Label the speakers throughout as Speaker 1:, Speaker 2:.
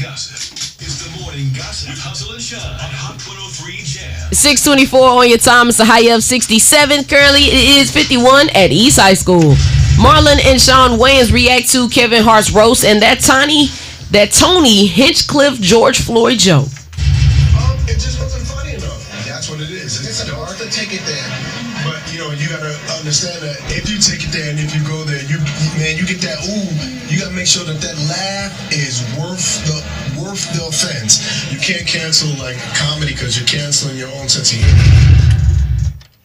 Speaker 1: gossip. It's the morning gossip with Hustle and Shine on Hot 103 Jam.
Speaker 2: 6:24 on your time. It's a high of 67. Currently, it is 51 at East High School. Marlon and Sean Wayans react to Kevin Hart's roast and that Tony Hinchcliffe George Floyd joke.
Speaker 3: It just wasn't funny enough. That's what it is. It's hard to take it there. But, you got to understand that if you take it there and if you go there, you get that ooh. You got to make sure that laugh is worth the offense. You can't cancel like comedy because you're canceling your own sense of humor.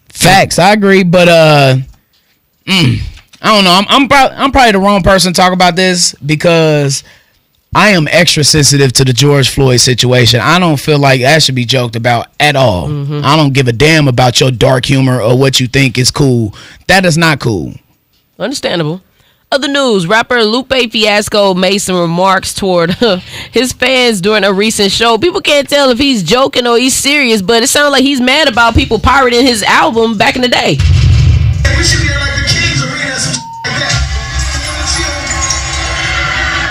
Speaker 4: Facts, I agree, but I don't know. I'm probably the wrong person to talk about this because I am extra sensitive to the George Floyd situation. I don't feel like that should be joked about at all. Mm-hmm. I don't give a damn about your dark humor or what you think is cool. That is not cool.
Speaker 2: Understandable. Other news, rapper Lupe Fiasco made some remarks toward his fans during a recent show. People can't tell if he's joking or he's serious, but it sounds like he's mad about people pirating his album back in the day.
Speaker 3: We should be like the Kings Arena or some like that.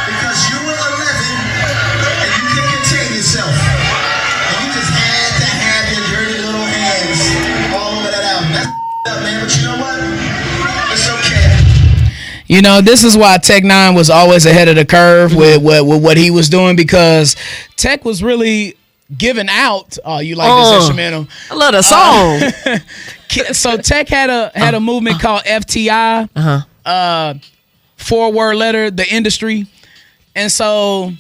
Speaker 3: Because you were 11 and you couldn't contain yourself. And you just had to have your dirty little hands all over that album. That's up, man. But you know what? It's okay.
Speaker 4: This is why Tech 9 was always ahead of the curve with what he was doing, because Tech was really giving out. Oh, you like this instrumental?
Speaker 2: I love the song.
Speaker 4: So Tech had a movement called FTI, 4-word letter, the industry, and so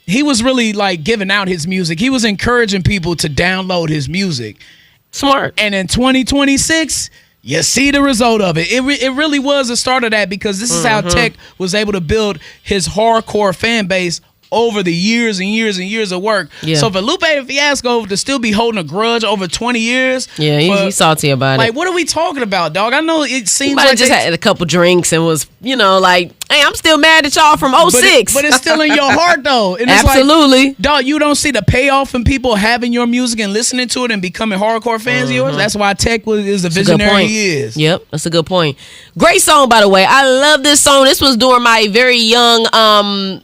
Speaker 4: he was really like giving out his music. He was encouraging people to download his music.
Speaker 2: Smart.
Speaker 4: And in 2026. You see the result of it. It really was the start of that, because this is how Tech was able to build his hardcore fan base over the years and years and years of work. Yeah. So for Lupe Fiasco to still be holding a grudge over 20 years.
Speaker 2: Yeah, he's salty about it.
Speaker 4: Like, what are we talking about, dog? I know it seems
Speaker 2: like just had a couple drinks and was, like, hey, I'm still mad at y'all from 06.
Speaker 4: But it's still in your heart, though. And it's
Speaker 2: absolutely.
Speaker 4: Like, dog, you don't see the payoff in people having your music and listening to it and becoming hardcore fans of yours. That's why Tech is the visionary he is.
Speaker 2: Yep, that's a good point. Great song, by the way. I love this song. This was during my very young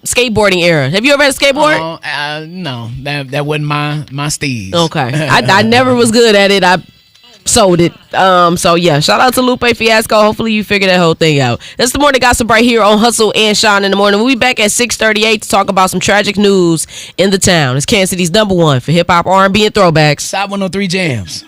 Speaker 2: skateboarding era. Have you ever had a skateboard?
Speaker 4: No, that wasn't my steez.
Speaker 2: Okay. I never was good at it. I sold it. So yeah, shout out to Lupe Fiasco. Hopefully you figure that whole thing out. That's the morning gossip right here on Hustle and Shine in the morning. We'll be back at 6:38 to talk about some tragic news in the town. It's Kansas City's #1 for hip hop, R&B, and throwbacks.
Speaker 4: Side 103 Jams.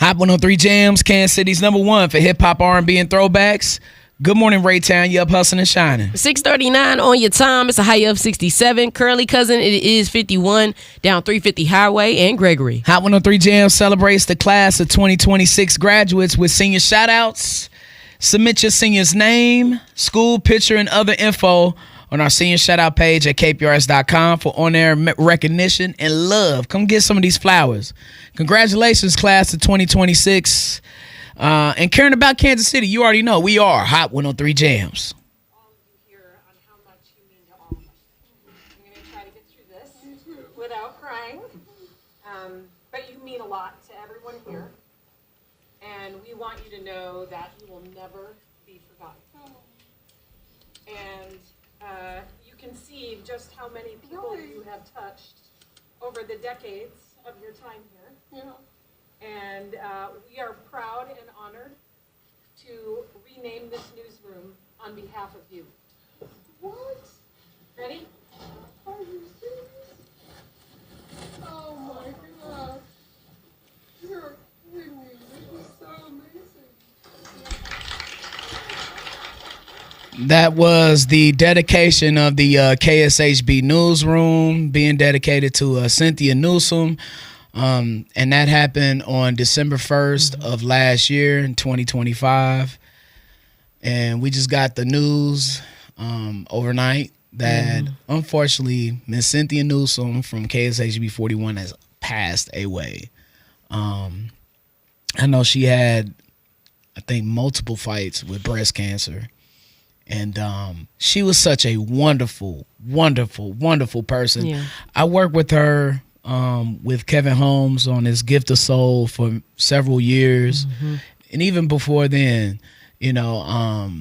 Speaker 4: Hot 103 Jams, Kansas City's number one for hip hop, R&B, and throwbacks. Good morning, Raytown. You up hustling and shining.
Speaker 2: 6:39 on your time. It's a high of 67. Currently, cousin, it is 51 down 350 Highway and Gregory.
Speaker 4: Hot 103 Jams celebrates the class of 2026 graduates with senior shout-outs. Submit your senior's name, school picture, and other info on our senior shout-out page at kprs.com for on-air recognition and love. Come get some of these flowers. Congratulations, class of 2026. And caring about Kansas City, you already know we are Hot 103 Jams.
Speaker 5: All of you here on how much you mean to all of us. I'm going to try to get through this without crying. But you mean a lot to everyone here. And we want you to know that you will never be forgotten. And you can see just how many people you have touched over the decades of your time here. And we are proud and honored to rename this newsroom on behalf of you. What? Ready? Are you serious? Oh my gosh. You're kidding me. This is so amazing.
Speaker 4: That was the dedication of the KSHB newsroom being dedicated to Cynthia Newsome. And that happened on December 1st of last year in 2025. And we just got the news overnight that unfortunately Miss Cynthia Newsome from KSHB 41 has passed away. I know she had, I think, multiple fights with breast cancer. And she was such a wonderful, wonderful, wonderful person.
Speaker 2: Yeah. I
Speaker 4: worked with her with Kevin Holmes on his Gift of Soul for several years. And even before then, you know,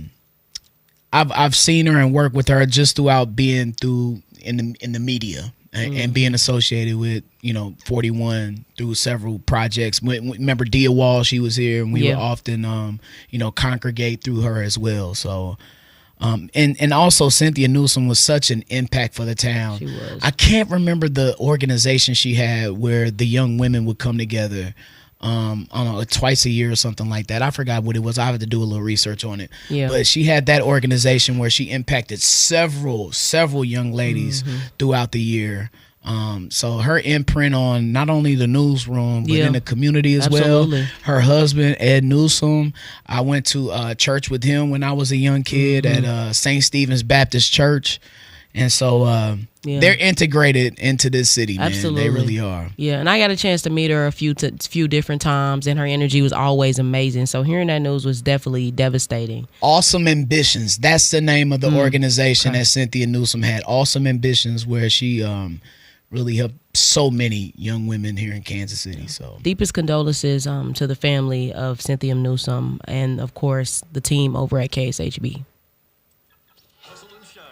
Speaker 4: I've seen her and worked with her just throughout being in the media and being associated with, you know, 41 through several projects. Remember Dia Wall, she was here, and we would often, you know, congregate through her as well. So, and also Cynthia Newsome was such an impact for the town.
Speaker 2: She was.
Speaker 4: I can't remember the organization she had where the young women would come together. I don't know, twice a year or something like that. I forgot what it was. I have to do a little research on it.
Speaker 2: Yeah.
Speaker 4: But she had that organization where she impacted several young ladies throughout the year. So her imprint on not only the newsroom, but in the community as
Speaker 2: Absolutely.
Speaker 4: well. Her husband, Ed Newsome, I went to church with him when I was a young kid at St. Stephen's Baptist Church. And so they're integrated into this city, man.
Speaker 2: Absolutely.
Speaker 4: They really are.
Speaker 2: Yeah, and I got a chance to meet her a few different times, and her energy was always amazing. So hearing that news was definitely devastating.
Speaker 4: Awesome Ambitions. That's the name of the organization that Cynthia Newsome had. Awesome Ambitions, where she really helped so many young women here in Kansas City. So
Speaker 2: Deepest condolences to the family of Cynthia Newsome and, of course, the team over at KSHB.
Speaker 1: Hustle and shine.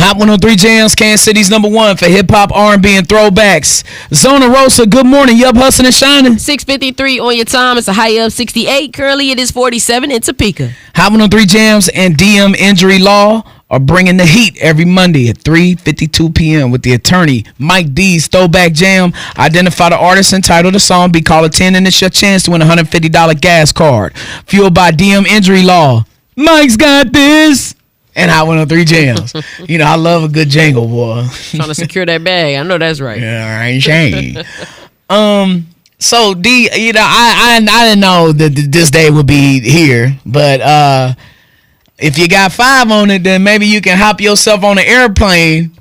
Speaker 4: Hot 103 Jams, Kansas City's #1 for hip hop, R&B, and throwbacks. Zona Rosa, good morning. Yup, hustling and shining.
Speaker 2: 6:53 on your time. It's a high of 68. Currently, it is 47 in Topeka.
Speaker 4: Hot 103 Jams and DM Injury Law are bringing the heat every Monday at 3:52 p.m. with the attorney Mike D's Throwback Jam. Identify the artist and title of the song. Be caller 10 and it's your chance to win a $150 gas card. Fueled by DM Injury Law. Mike's got this. And Hot 103 Jams. You know, I love a good jangle, boy.
Speaker 2: Trying to secure that bag. I know that's right.
Speaker 4: Yeah, all right, Shane. So D, you know, I didn't know that this day would be here, but if you got 5 on it, then maybe you can hop yourself on an airplane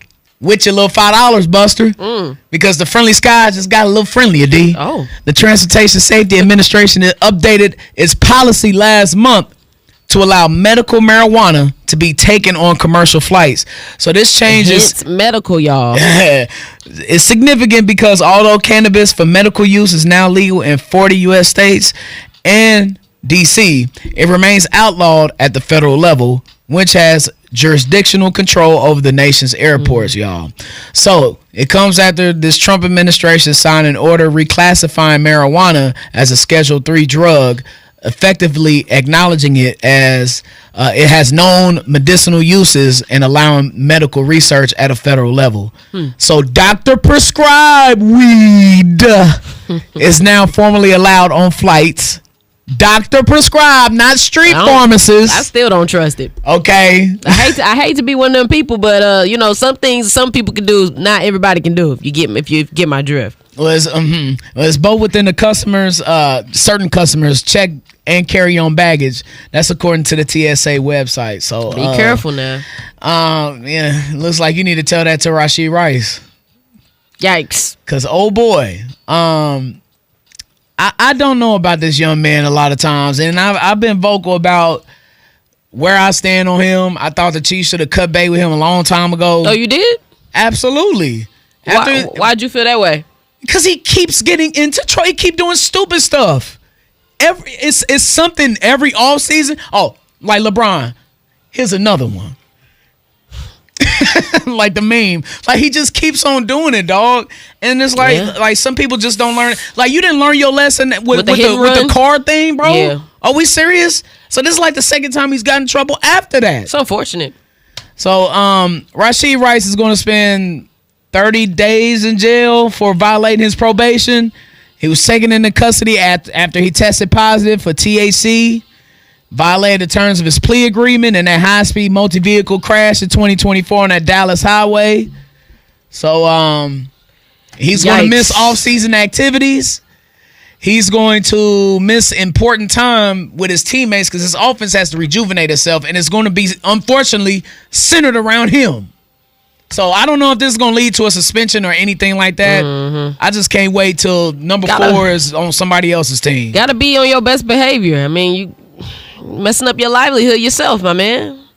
Speaker 4: with your little $5, Buster. Because the Friendly Skies just got a little friendlier, D.
Speaker 2: Oh.
Speaker 4: The Transportation Safety Administration updated its policy last month to allow medical marijuana to be taken on commercial flights. So this changes.
Speaker 2: It's medical, y'all.
Speaker 4: It's significant because although cannabis for medical use is now legal in 40 U.S. states and D.C., it remains outlawed at the federal level, which has jurisdictional control over the nation's airports, y'all. So it comes after this Trump administration signed an order reclassifying marijuana as a Schedule III drug, effectively acknowledging it as it has known medicinal uses and allowing medical research at a federal level. So doctor prescribed weed is now formally allowed on flights. Doctor prescribed, not street pharmacists.
Speaker 2: I still don't trust it.
Speaker 4: Okay.
Speaker 2: I hate to be one of them people, but you know, some things some people can do, not everybody can do. If you get my drift.
Speaker 4: Well, it's both within the customers. Certain customers check and carry on baggage. That's according to the TSA website. So
Speaker 2: be careful now.
Speaker 4: Yeah, looks like you need to tell that to Rashid Rice.
Speaker 2: Yikes.
Speaker 4: Cause oh boy, I don't know about this young man a lot of times, and I've been vocal about where I stand on him. I thought the Chiefs should have cut bait with him a long time ago.
Speaker 2: Oh, you did?
Speaker 4: Absolutely.
Speaker 2: Why'd you feel that way?
Speaker 4: Because he keeps getting into trouble. He keep doing stupid stuff. It's something every off season. Oh, like LeBron. Here's another one. Like the meme. Like he just keeps on doing it, dog. And it's like some people just don't learn. Like you didn't learn your lesson with the card thing, bro.
Speaker 2: Yeah.
Speaker 4: Are we serious? So this is like the second time he's gotten in trouble after that.
Speaker 2: It's unfortunate.
Speaker 4: So Rashid Rice is going to spend 30 days in jail for violating his probation. He was taken into custody after he tested positive for THC, violated the terms of his plea agreement in that high-speed multi-vehicle crash in 2024 on that Dallas highway. So he's going to miss off-season activities. He's going to miss important time with his teammates because his offense has to rejuvenate itself, and it's going to be, unfortunately, centered around him. So I don't know if this is going to lead to a suspension or anything like that. I just can't wait till number 4 is on somebody else's team.
Speaker 2: Got to be on your best behavior. I mean, you messing up your livelihood yourself, my man.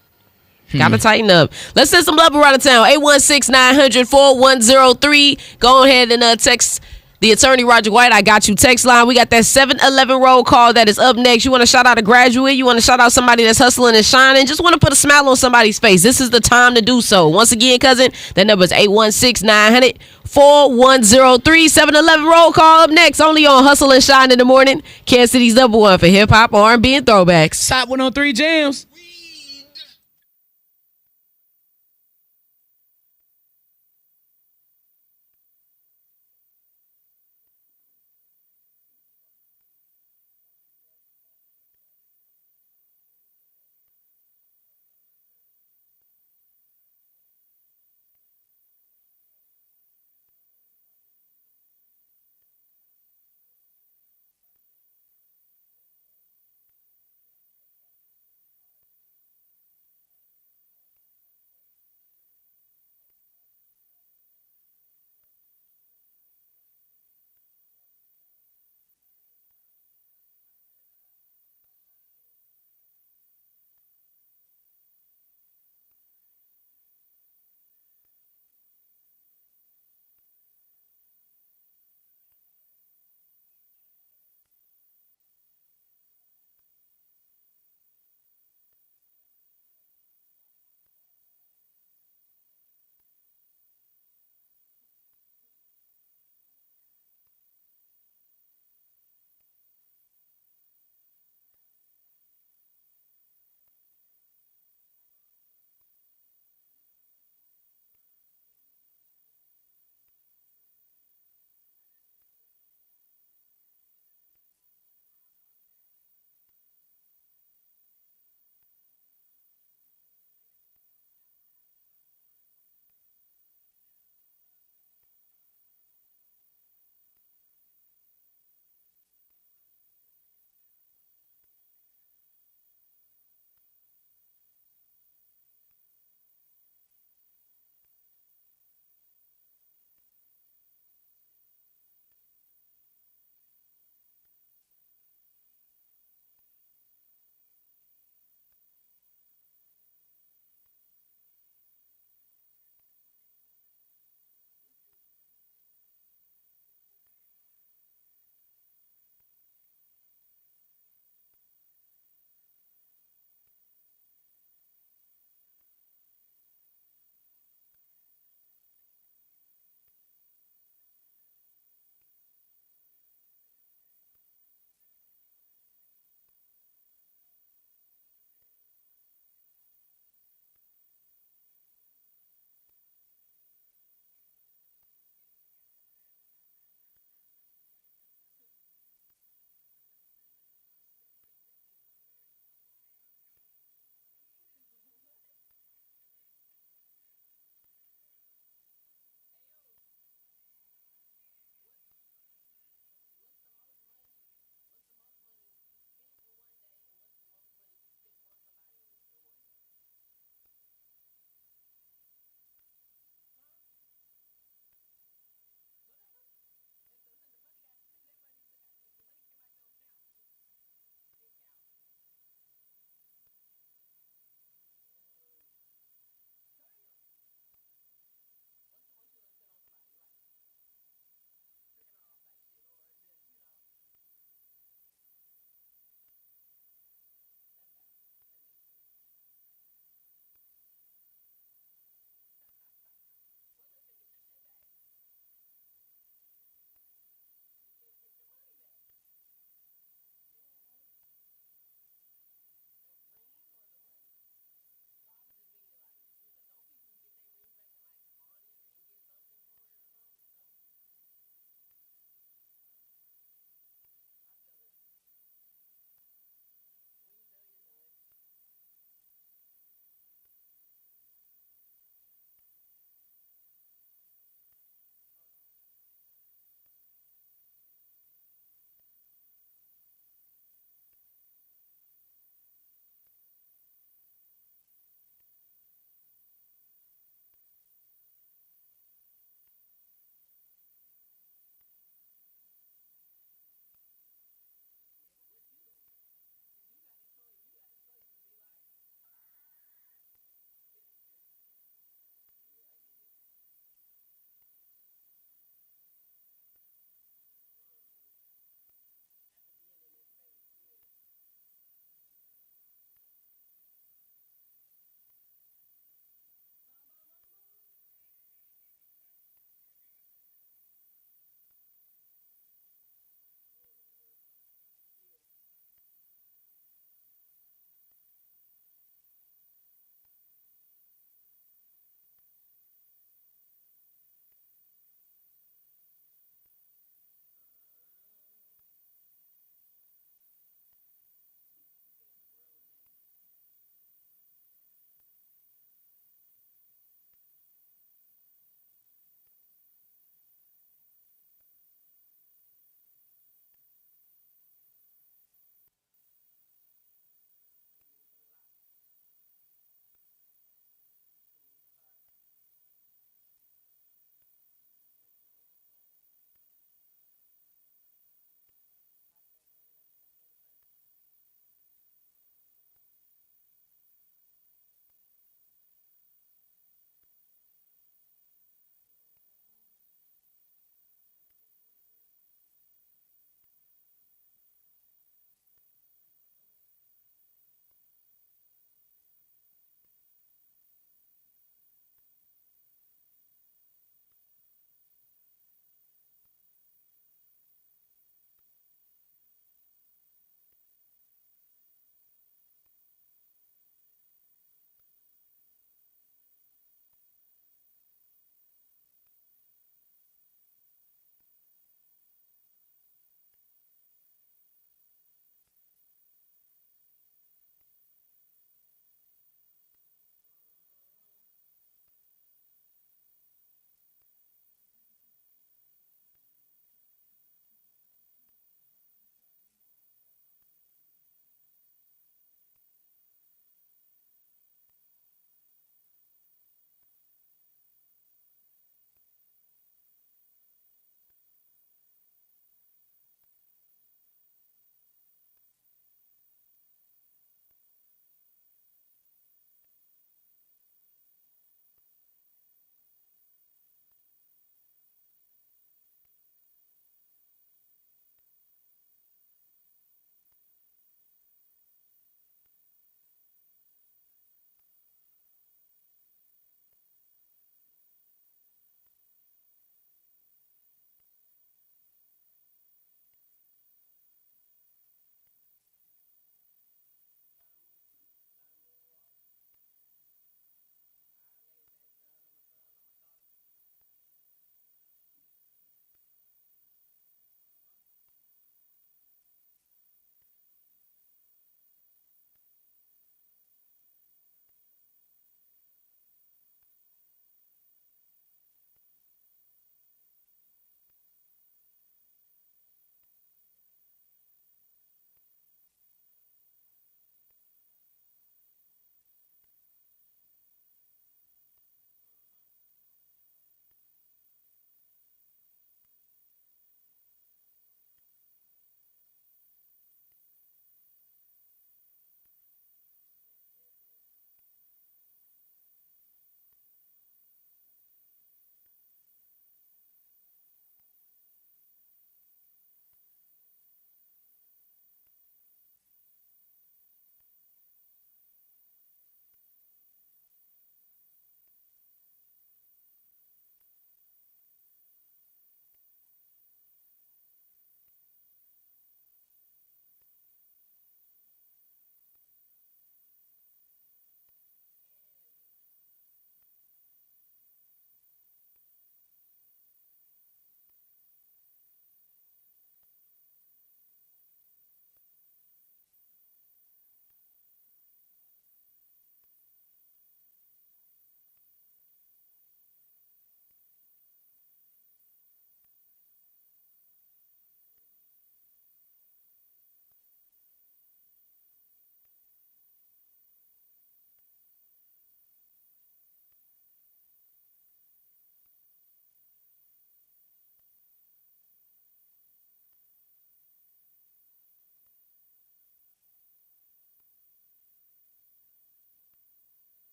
Speaker 2: Got to tighten up. Let's send some love around the town. 816-900-4103. Go ahead and text the attorney, Roger White. I got you text line. We got that 7-11 roll call that is up next. You want to shout out a graduate? You want to shout out somebody that's hustling and shining? Just want to put a smile on somebody's face. This is the time to do so. Once again, cousin, that number is 816-900-4103. 7-11 roll call up next. Only on Hustle and Shine in the Morning. Kansas City's #1 for hip hop, R&B, and throwbacks.
Speaker 4: Top 103 Jams.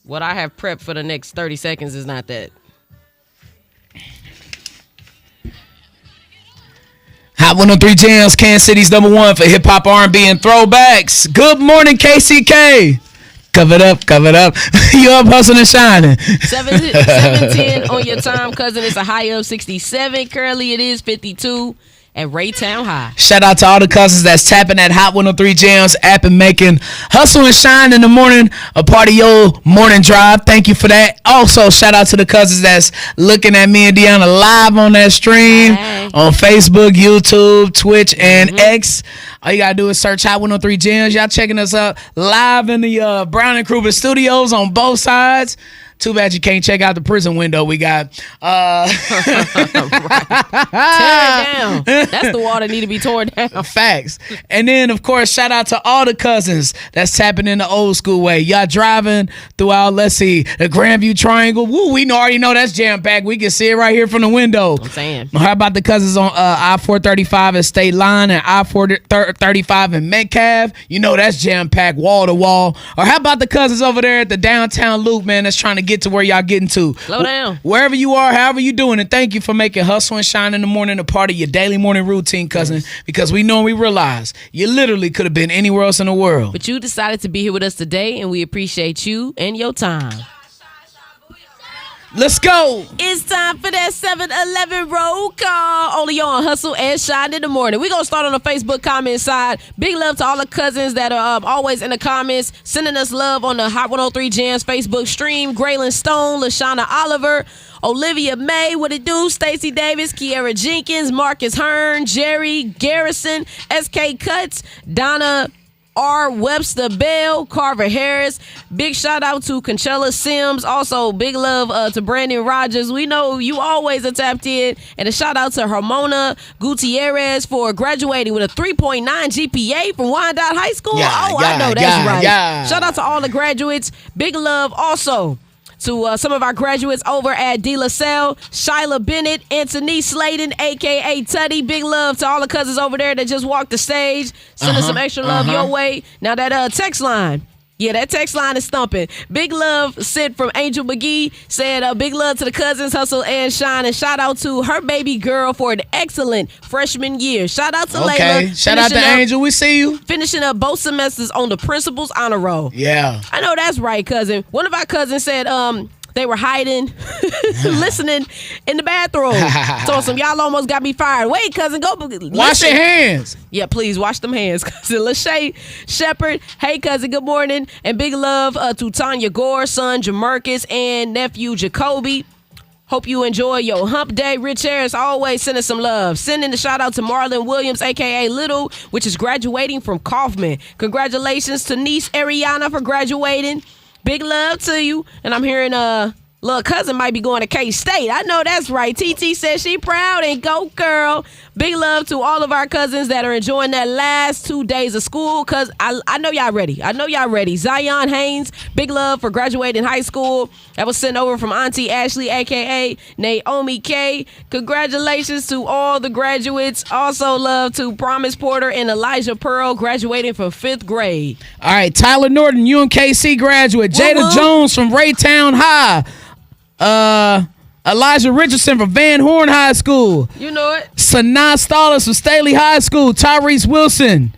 Speaker 2: What I have prepped for the next 30 seconds is not that.
Speaker 4: Hot 103 Jams, Kansas City's #1 for hip hop, R&B, and throwbacks. Good morning, KCK. Cover it up, cover it up. You up hustling and shining.
Speaker 2: 7:10 on your time, cousin. It's a high of 67. Currently, it is 52 at Raytown High.
Speaker 4: Shout out to all the cousins that's tapping that Hot 103 Jams app and making Hustle and Shine in the morning a part of your morning drive. Thank you for that. Also, shout out to the cousins that's looking at me and Deona live on that stream on Facebook, YouTube, Twitch, and X. All you gotta do is search Hot 103 Jams. Y'all checking us out live in the Brown and Kruger studios on both sides. Too bad you can't check out the prison window we got.
Speaker 2: Tear it down. That's the wall that need to be torn down.
Speaker 4: Facts. And then, of course, shout out to all the cousins that's tapping in the old school way. Y'all driving throughout, let's see, the Grandview Triangle. Woo, we already know that's jam-packed. We can see it right here from the window.
Speaker 2: I'm saying.
Speaker 4: How about the cousins on I-435 at State Line and I-435 in Metcalf? You know that's jam-packed, wall to wall. Or how about the cousins over there at the downtown loop, man, that's trying to get to where y'all getting to.
Speaker 2: Slow down.
Speaker 4: Wherever you are, however you doing, and thank you for making Hustle and Shine in the morning a part of your daily morning routine, cousin, because we know and we realize you literally could have been anywhere else in the world.
Speaker 2: But you decided to be here with us today, and we appreciate you and your time.
Speaker 4: Let's go.
Speaker 2: It's time for that 7-Eleven roll call. Only on Hustle and Shine in the morning. We're going to start on the Facebook comment side. Big love to all the cousins that are always in the comments, sending us love on the Hot 103 Jams Facebook stream. Graylin Stone, LaShawna Oliver, Olivia May, what it do? Stacey Davis, Kiera Jenkins, Marcus Hearn, Jerry Garrison, SK Cuts, Donna R. Webster Bell, Carver Harris. Big shout out to Conchella Sims. Also, big love to Brandon Rogers. We know you always are tapped in. And a shout out to Ramona Gutierrez for graduating with a 3.9 GPA from Wyandotte High School. I know that's right.
Speaker 4: Yeah.
Speaker 2: Shout out to all the graduates. Big love also to some of our graduates over at De La Salle, Shyla Bennett, Anthony Sladen, a.k.a. Tuddy. Big love to all the cousins over there that just walked the stage. Sending some extra love your way. Now that text line. Yeah, that text line is thumping. Big love sent from Angel McGee. Said big love to the cousins, Hustle and Shine. And shout out to her baby girl for an excellent freshman year. Shout out to Layla.
Speaker 4: Shout out to Angel. We see you.
Speaker 2: Finishing up both semesters on the principal's honor roll.
Speaker 4: Yeah.
Speaker 2: I know that's right, cousin. One of our cousins said they were hiding, listening in the bathroom. Told some y'all almost got me fired. Wait, cousin, go
Speaker 4: wash your hands.
Speaker 2: Yeah, please wash them hands, cousin. Lachey Shepherd. Hey, cousin, good morning. And big love to Tanya Gore, son Jamarcus, and nephew Jacoby. Hope you enjoy your hump day. Rich Harris always sending some love. Sending the shout out to Marlon Williams, a.k.a. Little, which is graduating from Kaufman. Congratulations to niece Ariana for graduating. Big love to you. And I'm hearing little cousin might be going to K-State. I know that's right. TT says she proud and go girl. Big love to all of our cousins that are enjoying that last 2 days of school because I know y'all ready. I know y'all ready. Zion Haynes, big love for graduating high school. That was sent over from Auntie Ashley, a.k.a. Naomi K. Congratulations to all the graduates. Also love to Promise Porter and Elijah Pearl graduating from 5th grade.
Speaker 4: All right, Tyler Norton, UMKC graduate. Jada Jones from Raytown High. Elijah Richardson from Van Horn High School.
Speaker 2: You know it.
Speaker 4: Sanaa Stallers from Staley High School. Tyrese Wilson.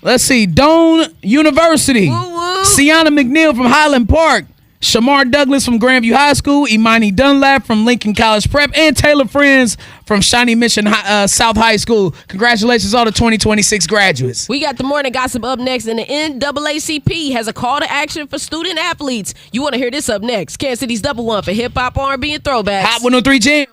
Speaker 4: Let's see. Doane University. Sienna McNeil from Highland Park. Shamar Douglas from Grandview High School. Imani Dunlap from Lincoln College Prep. And Taylor Friends from Shawnee Mission South High School. Congratulations all the 2026 graduates.
Speaker 2: We got the morning gossip up next, and the NAACP has a call to action for student athletes. You want to hear this up next. Kansas City's #1 for hip-hop, R&B, and throwbacks.
Speaker 4: Hot 103 Jams.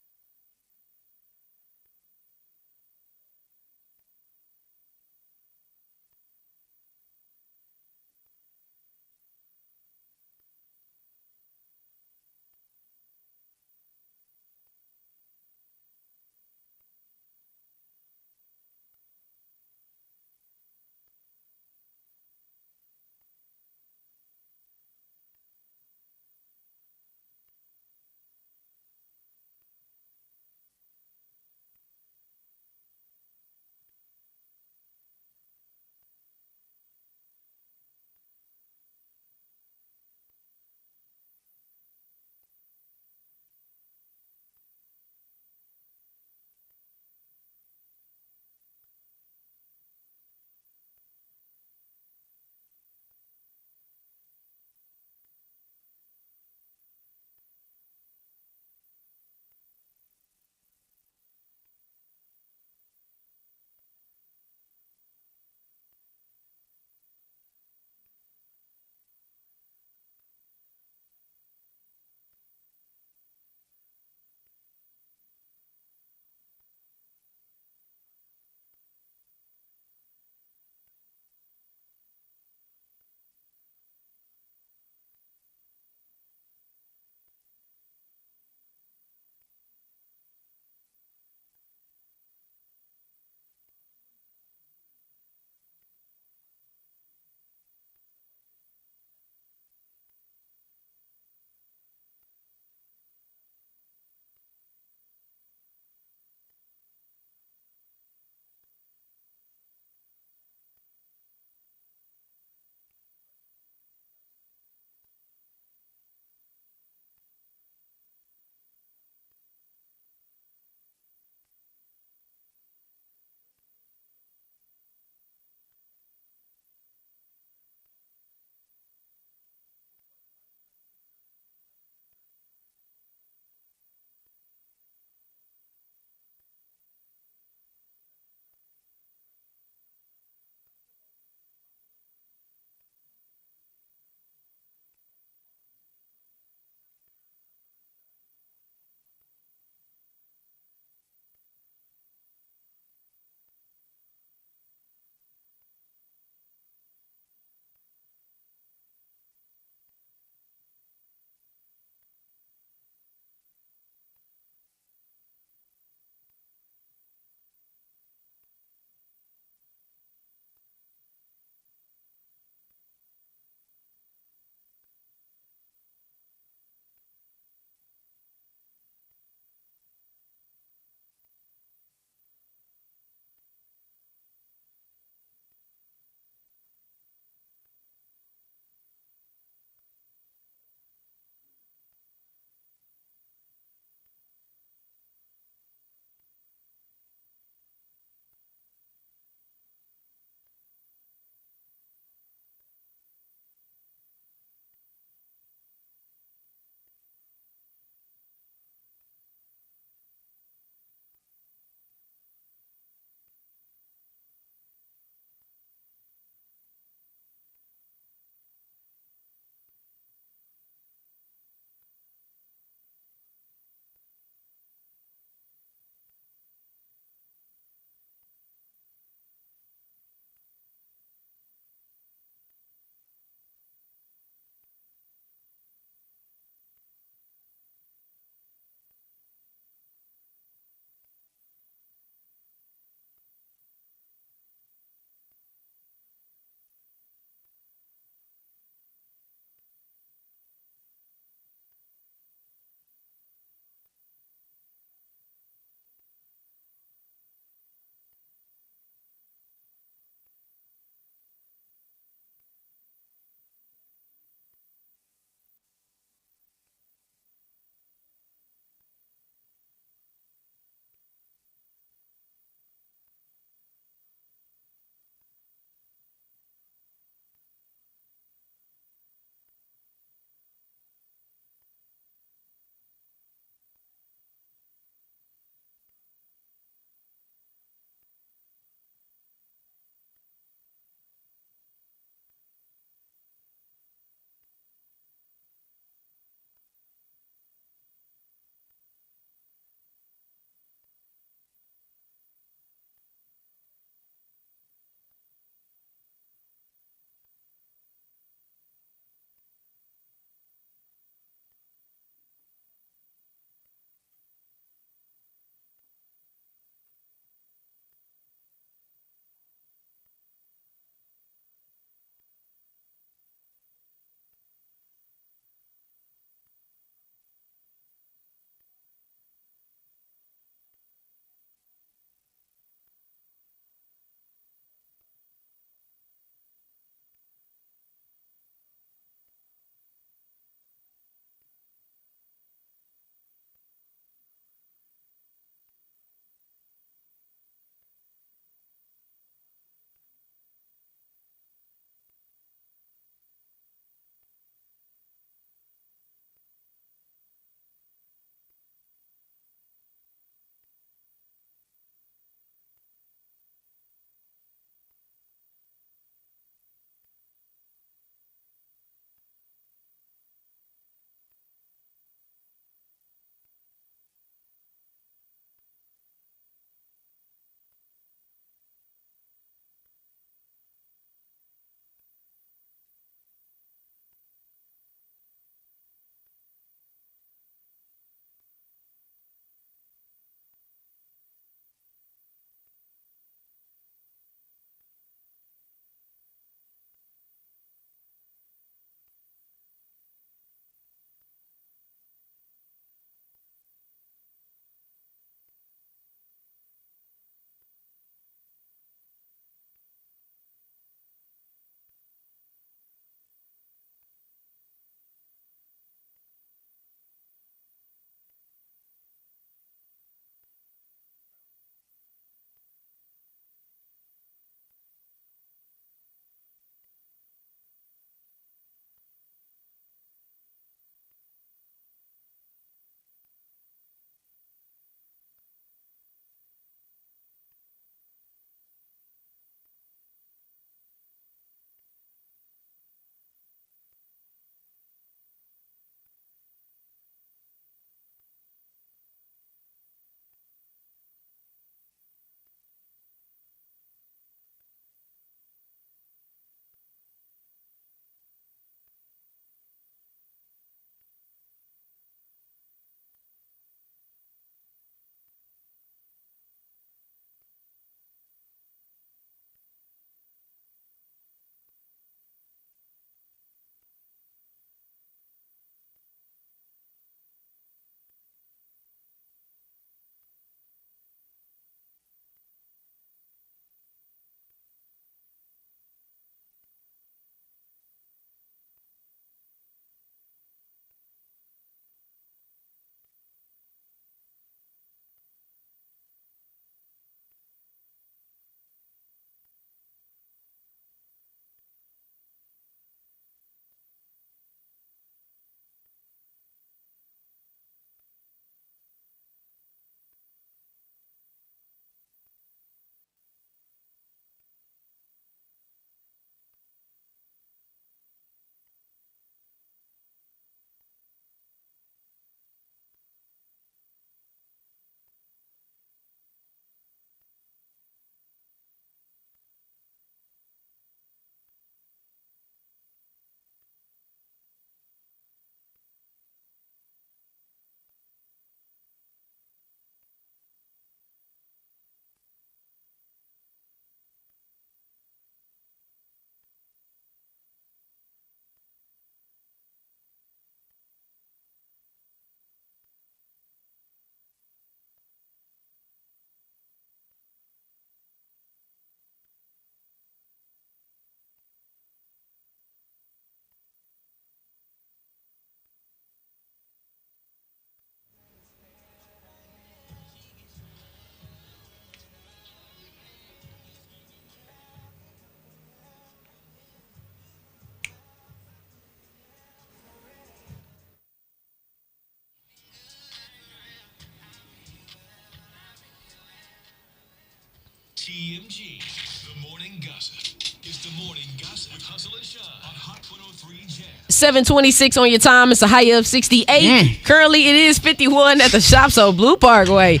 Speaker 1: TMG, the morning gossip. It's the morning gossip with Hustle and Shine on Hot 103 Jam.
Speaker 2: 726 on your time. It's a high of 68. Currently, it is 51 at the Shops on Blue Parkway.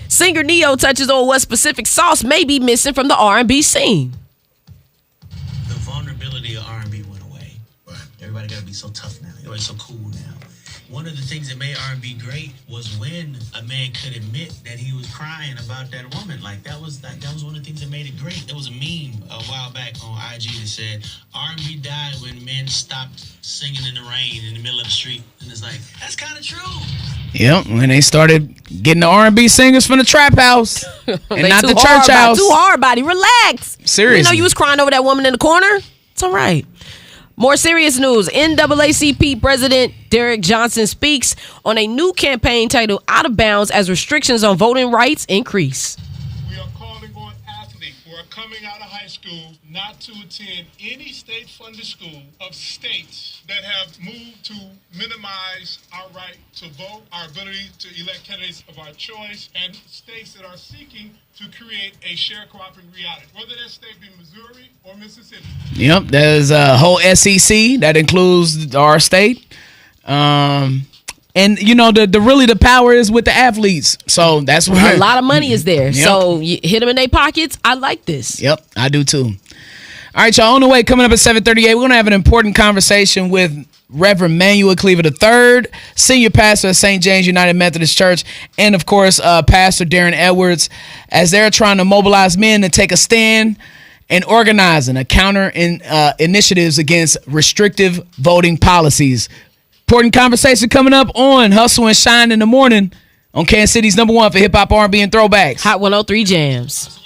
Speaker 2: Singer Neo touches on what specific sauce may be missing from the R&B scene.
Speaker 6: The vulnerability of R&B went away. Everybody got to be so tough now. Everybody's so cool now. One of the things that made R&B great was when a man could admit that he was crying about that woman. Like that was one of the things that made it great. There was a meme a while back on IG that said R&B died when men stopped singing in the rain in the middle of the street. And it's like, that's kind of true.
Speaker 4: Yep, when they started getting the R&B singers from the trap house and not the church house.
Speaker 2: Too hard, body. Relax.
Speaker 4: Seriously.
Speaker 2: You know you was crying over that woman in the corner? It's all right. More serious news. NAACP President Derek Johnson speaks on a new campaign titled Out of Bounds as restrictions on voting rights increase.
Speaker 7: We are calling on athletes who are coming out of high school not to attend any state-funded school of states that have moved to minimize our right to vote, our ability to elect candidates of our choice, and states that are seeking to create a sharecropping reality, whether that state be Missouri or Mississippi.
Speaker 4: Yep, there's a whole SEC that includes our state. And you know the power is with the athletes, so that's why
Speaker 2: A lot of money is there.
Speaker 4: Yep.
Speaker 2: So you hit them in their pockets. I like this.
Speaker 4: Yep, I do too. All right, y'all, on the way, coming up at 7:38, we're going to have an important conversation with Reverend Manuel Cleaver III, senior pastor of St. James United Methodist Church, and, of course, Pastor Darren Edwards, as they're trying to mobilize men to take a stand and organizing a counter initiatives against restrictive voting policies. Important conversation coming up on Hustle and Shine in the Morning on Kansas City's #1 for hip-hop, R&B, and throwbacks.
Speaker 2: Hot 103 Jams.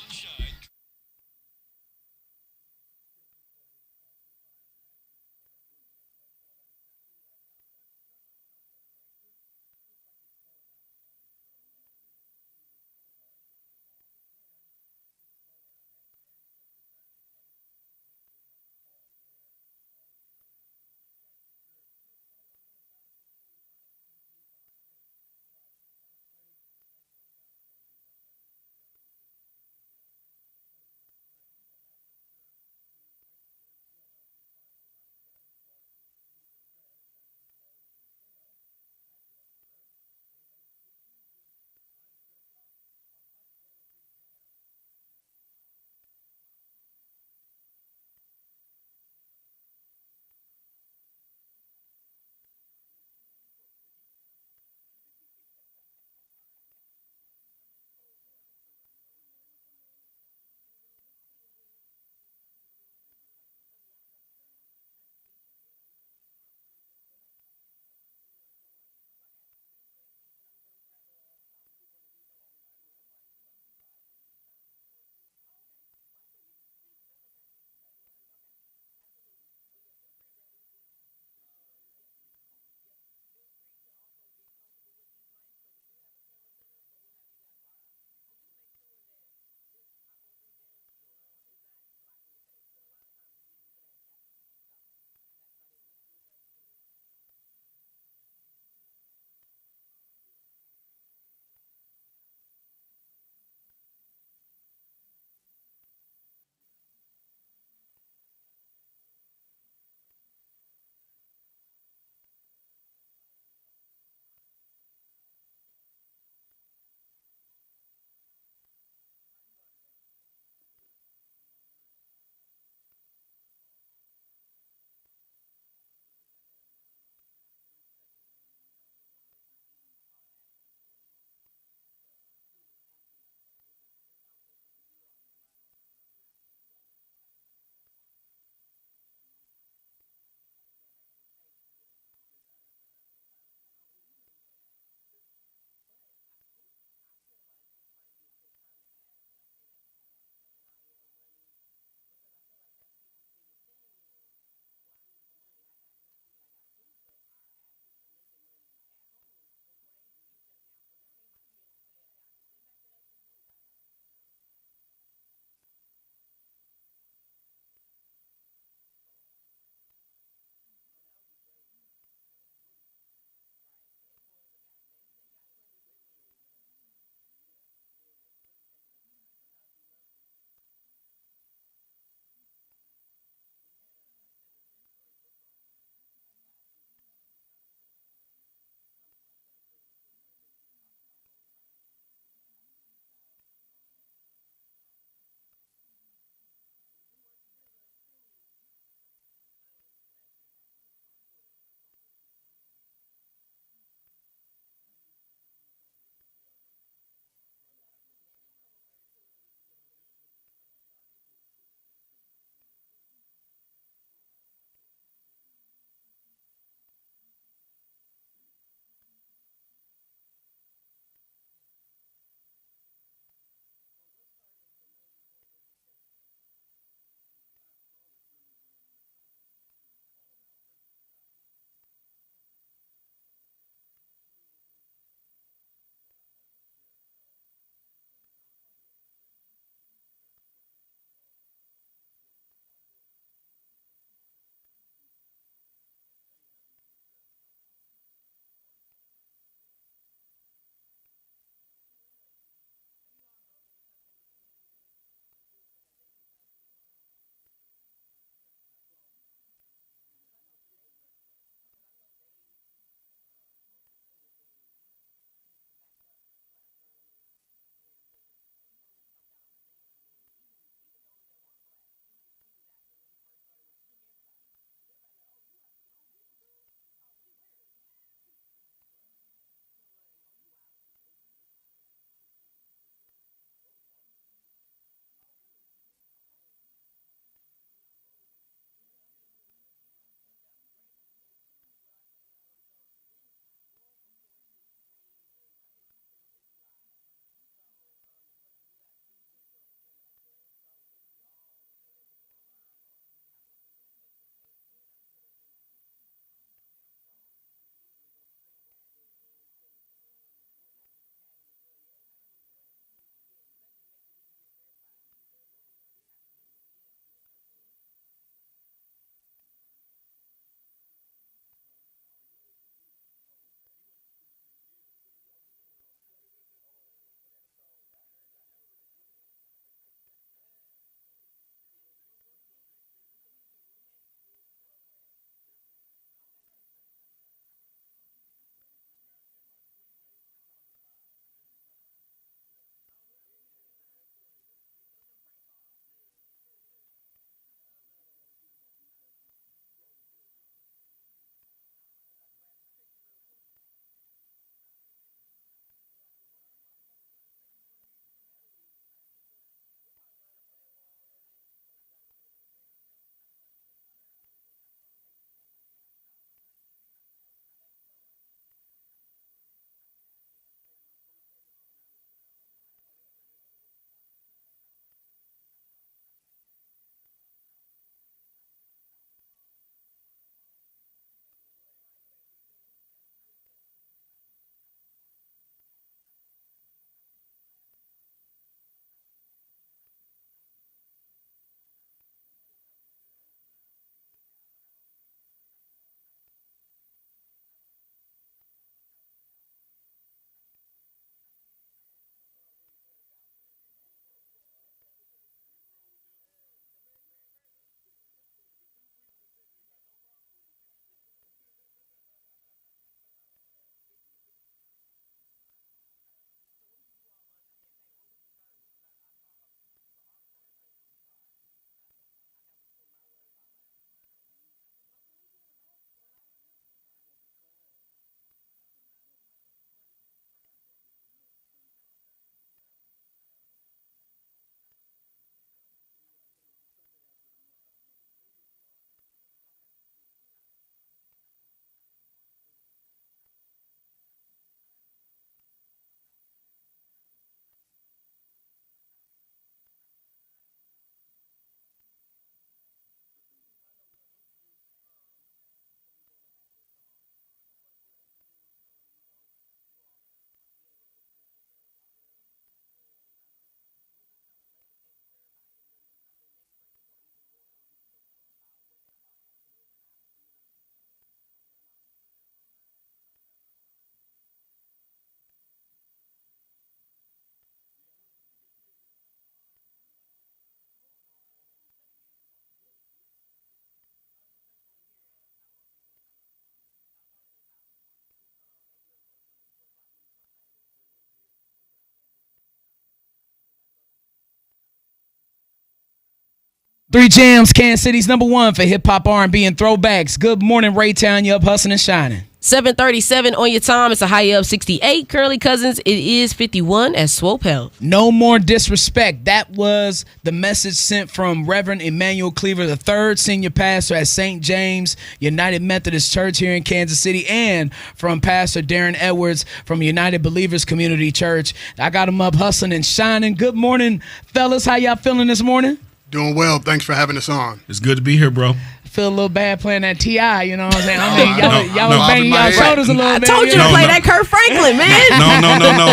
Speaker 4: 103 Jams, Kansas City's #1 for hip hop, R&B, and throwbacks. Good morning, Raytown. You up hustling and shining.
Speaker 2: 7:37 on your time. It's a high of 68. Currently, Cousins, it is 51 at Swope Health.
Speaker 4: No more disrespect. That was the message sent from Reverend Emmanuel Cleaver III, senior pastor at St. James United Methodist Church here in Kansas City, and from Pastor Darren Edwards from United Believers Community Church. I got him up hustling and shining. Good morning, fellas. How y'all feeling this morning?
Speaker 8: Doing well. Thanks for having us on.
Speaker 9: It's good to be here, bro.
Speaker 4: Feel a little bad playing that T.I., you know what I'm saying? I mean, y'all
Speaker 9: no,
Speaker 4: was banging y'all shoulders a little
Speaker 2: I
Speaker 4: bit.
Speaker 2: told you to play that Kurt Franklin, man.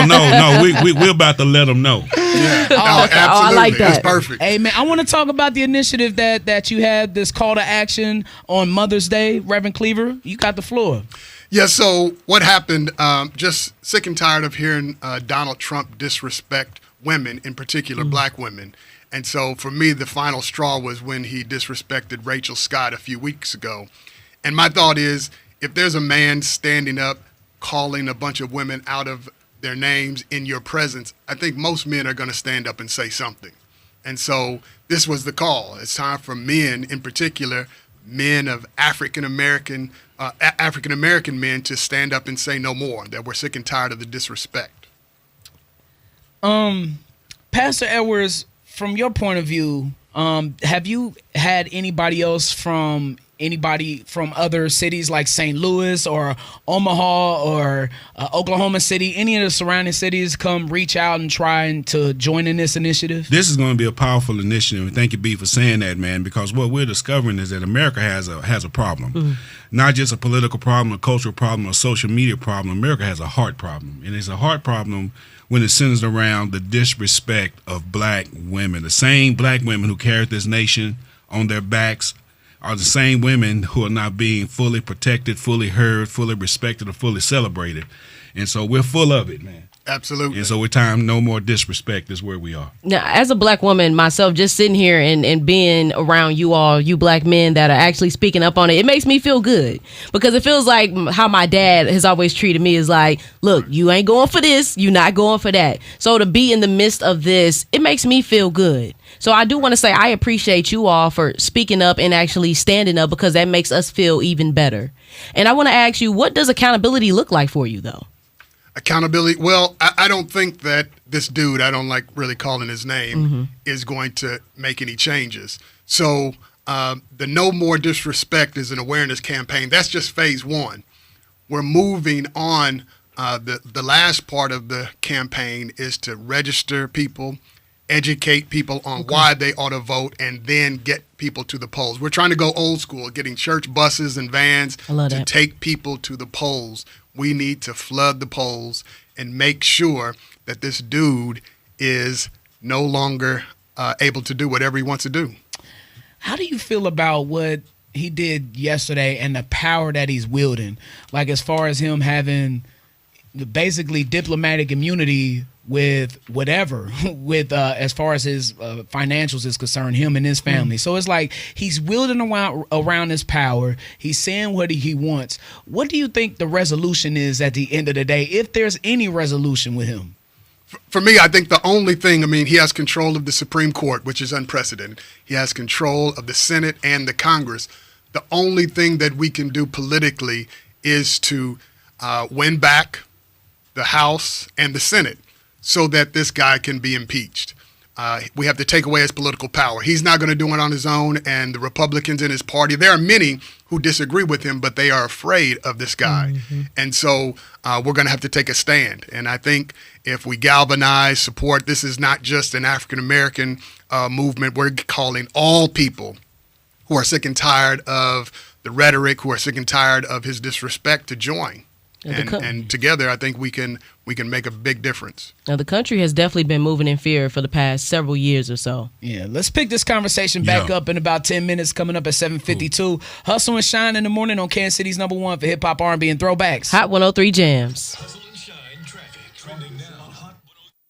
Speaker 9: No. We're about to let them know.
Speaker 8: Yeah.
Speaker 2: Absolutely.
Speaker 8: Absolutely.
Speaker 2: I like that.
Speaker 8: It's perfect.
Speaker 4: Hey, man, I want to talk about the initiative that you had, this call to action on Mother's Day. Reverend Cleaver, you got the floor.
Speaker 8: Yeah, so what happened, just sick and tired of hearing Donald Trump disrespect women, in particular black women. And so for me, the final straw was when he disrespected Rachel Scott a few weeks ago. And my thought is, if there's a man standing up calling a bunch of women out of their names in your presence, I think most men are going to stand up and say something. And so this was the call. It's time for men, in particular, men of African-American men, to stand up and say no more, that we're sick and tired of the disrespect.
Speaker 4: Pastor Edwards, from your point of view, have you had anybody from other cities like St. Louis or Omaha or Oklahoma City, any of the surrounding cities come reach out and try to join in this initiative?
Speaker 9: This is going to be a powerful initiative, and thank you, B, for saying that, man, because what we're discovering is that America has a problem. Not just a political problem, a cultural problem, a social media problem. America has a heart problem, and it's a heart problem when it centers around the disrespect of black women. The same black women who carried this nation on their backs are the same women who are not being fully protected, fully heard, fully respected, or fully celebrated. And so we're full of it, man.
Speaker 8: Absolutely.
Speaker 9: And so we're time no more disrespect is where we are.
Speaker 2: Now, as a black woman myself, just sitting here and being around you all, you black men that are actually speaking up on it, it makes me feel good, because it feels like how my dad has always treated me is like, look, you ain't going for this, you not going for that. So to be in the midst of this, it makes me feel good. So I do want to say I appreciate you all for speaking up and actually standing up, because that makes us feel even better. And I want to ask you, what does accountability look like for you, though?
Speaker 8: Accountability. Well, I don't think that this dude, I don't like really calling his name, is going to make any changes. So the No More Disrespect is an awareness campaign. That's just phase one. We're moving on. The last part of the campaign is to register people, educate people on why they ought to vote, and then get people to the polls. We're trying to go old school, getting church buses and vans to take people to the polls. We need to flood the polls and make sure that this dude is no longer able to do whatever he wants to do.
Speaker 4: How do you feel about what he did yesterday and the power that he's wielding? Like, as far as him having basically diplomatic immunity with whatever, with as far as his financials is concerned, him and his family. So it's like he's wielding around his power. He's saying what he wants. What do you think the resolution is at the end of the day, if there's any resolution with him?
Speaker 8: For me, I think the only thing, he has control of the Supreme Court, which is unprecedented. He has control of the Senate and the Congress. The only thing that we can do politically is to win back the House and the Senate, so that this guy can be impeached. We have to take away his political power. He's not going to do it on his own, and the Republicans in his party, there are many who disagree with him, but they are afraid of this guy. And so we're going to have to take a stand. And I think if we galvanize support, this is not just an African-American movement. We're calling all people who are sick and tired of the rhetoric, who are sick and tired of his disrespect, to join. And together, I think we can make a big difference.
Speaker 2: Now, the country has definitely been moving in fear for the past several years or so.
Speaker 4: Yeah, let's pick this conversation back up in about 10 minutes, coming up at 7:52. Hustle and Shine in the morning on Kansas City's #1 for hip hop, R&B, and throwbacks.
Speaker 2: Hot 103 Jams.
Speaker 1: Hustle and Shine traffic. Trending now on Hot 103.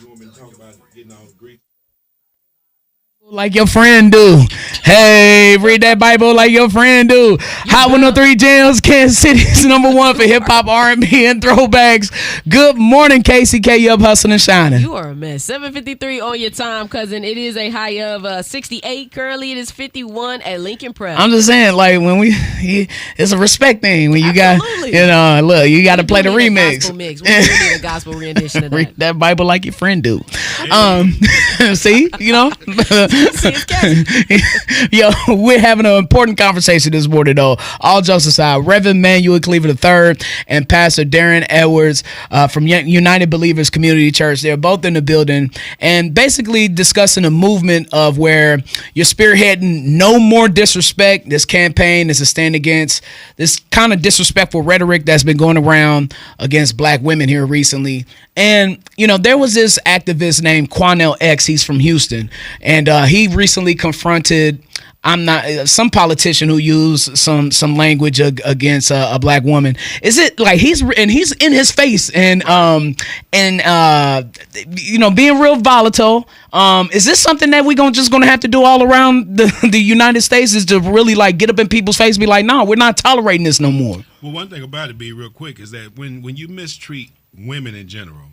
Speaker 9: You want me to talk about getting all the Greek?
Speaker 4: Like your friend do. Hey, read that Bible like your friend do. Hot 103 Jams, Kansas City's #1 for hip hop, R&B, and throwbacks. Good morning, KCK. You up hustling and shining.
Speaker 2: You are a mess. 7:53 on your time, cousin. It is a high of 68. Currently, it is 51 at Lincoln Prep.
Speaker 4: I'm just saying, like when it's a respect thing when you
Speaker 2: Absolutely.
Speaker 4: got, look, you got to play the remix.
Speaker 2: Gospel mix. We do need a gospel rendition of that.
Speaker 4: Read that Bible like your friend do. See, Yo, we're having an important conversation this morning, though. All jokes aside, Reverend Manuel Cleaver III and Pastor Darren Edwards from United Believers Community Church, they're both in the building and basically discussing a movement of where you're spearheading no more disrespect. This campaign is a stand against this kind of disrespectful rhetoric that's been going around against black women here recently. And, there was this activist named Quanell X. He's from Houston. And he recently confronted some politician who used some language against a black woman. Is it like he's in his face and being real volatile? Is this something that we're gonna have to do all around the United States? Is to really like get up in people's face and be like, no, we're not tolerating this no more.
Speaker 9: Well, one thing about it, be real quick, is that when you mistreat women in general,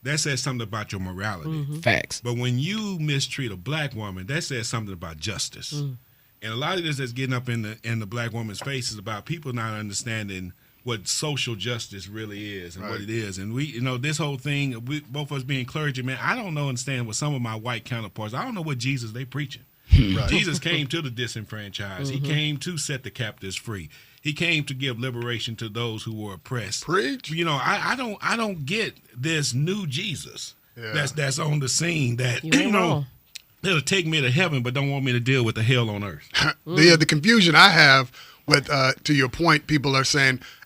Speaker 9: that says something about your morality.
Speaker 2: Mm-hmm.
Speaker 4: Facts.
Speaker 9: But when you mistreat a black woman, that says something about justice. And a lot of this that's getting up in the black woman's face is about people not understanding what social justice really is and what it is. And we, this whole thing, both of us being clergy, man, I don't understand what some of my white counterparts, I don't know what Jesus they preaching. Jesus came to the disenfranchised. He came to set the captives free. He came to give liberation to those who were oppressed.
Speaker 8: Preach.
Speaker 9: I don't get this new Jesus that's on the scene that it'll take me to heaven, but don't want me to deal with the hell on earth.
Speaker 8: The confusion I have with, to your point, people are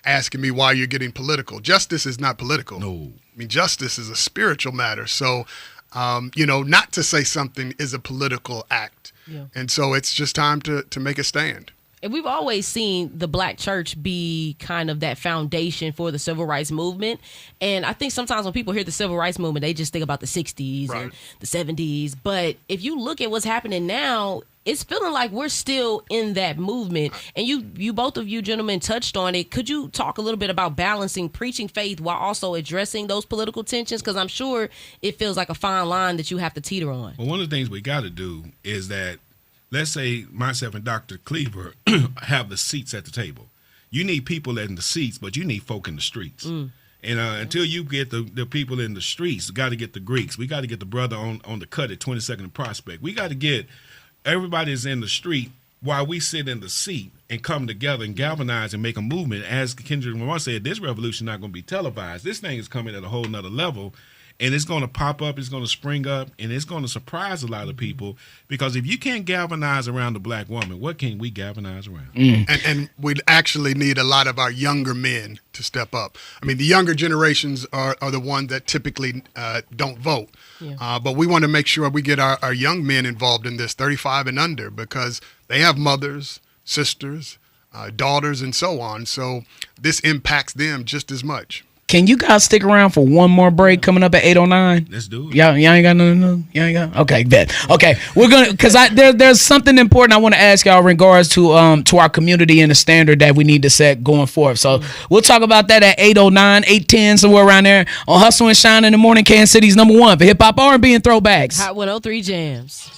Speaker 8: asking me why you're getting political. Justice is not political.
Speaker 9: No.
Speaker 8: I mean, justice is a spiritual matter. So, not to say something is a political act. Yeah. And so it's just time to make a stand.
Speaker 2: And we've always seen the black church be kind of that foundation for the civil rights movement. And I think sometimes when people hear the civil rights movement, they just think about the 60s and the 70s. But if you look at what's happening now, it's feeling like we're still in that movement. And you both of you gentlemen touched on it. Could you talk a little bit about balancing preaching faith while also addressing those political tensions? Because I'm sure it feels like a fine line that you have to teeter on.
Speaker 9: Well, one of the things we got to do is that, let's say myself and Dr. Cleaver have the seats at the table. You need people in the seats, but you need folk in the streets. And until you get the people in the streets, you got to get the Greeks. We got to get the brother on the cut at 22nd and Prospect. We got to get everybody's in the street while we sit in the seat and come together and galvanize and make a movement. As Kendrick Lamar said, this revolution is not going to be televised. This thing is coming at a whole nother level. And it's going to pop up, it's going to spring up, and it's going to surprise a lot of people. Because if you can't galvanize around the black woman, what can we galvanize around?
Speaker 8: And we actually need a lot of our younger men to step up. I mean, the younger generations are the ones that typically don't vote. Yeah. But we want to make sure we get our young men involved in this, 35 and under, because they have mothers, sisters, daughters, and so on. So this impacts them just as much.
Speaker 4: Can you guys stick around for one more break coming up at 8:09?
Speaker 9: Let's do it.
Speaker 4: Y'all ain't got nothing. Y'all ain't got. Okay, bet. Okay, we're gonna because there's something important I want to ask y'all in regards to our community and the standard that we need to set going forward. So we'll talk about that at 8:09, 8:10, somewhere around there on Hustle and Shine in the Morning, Kansas City's #1 for hip hop, R&B, and throwbacks.
Speaker 2: Hot 103 Jams.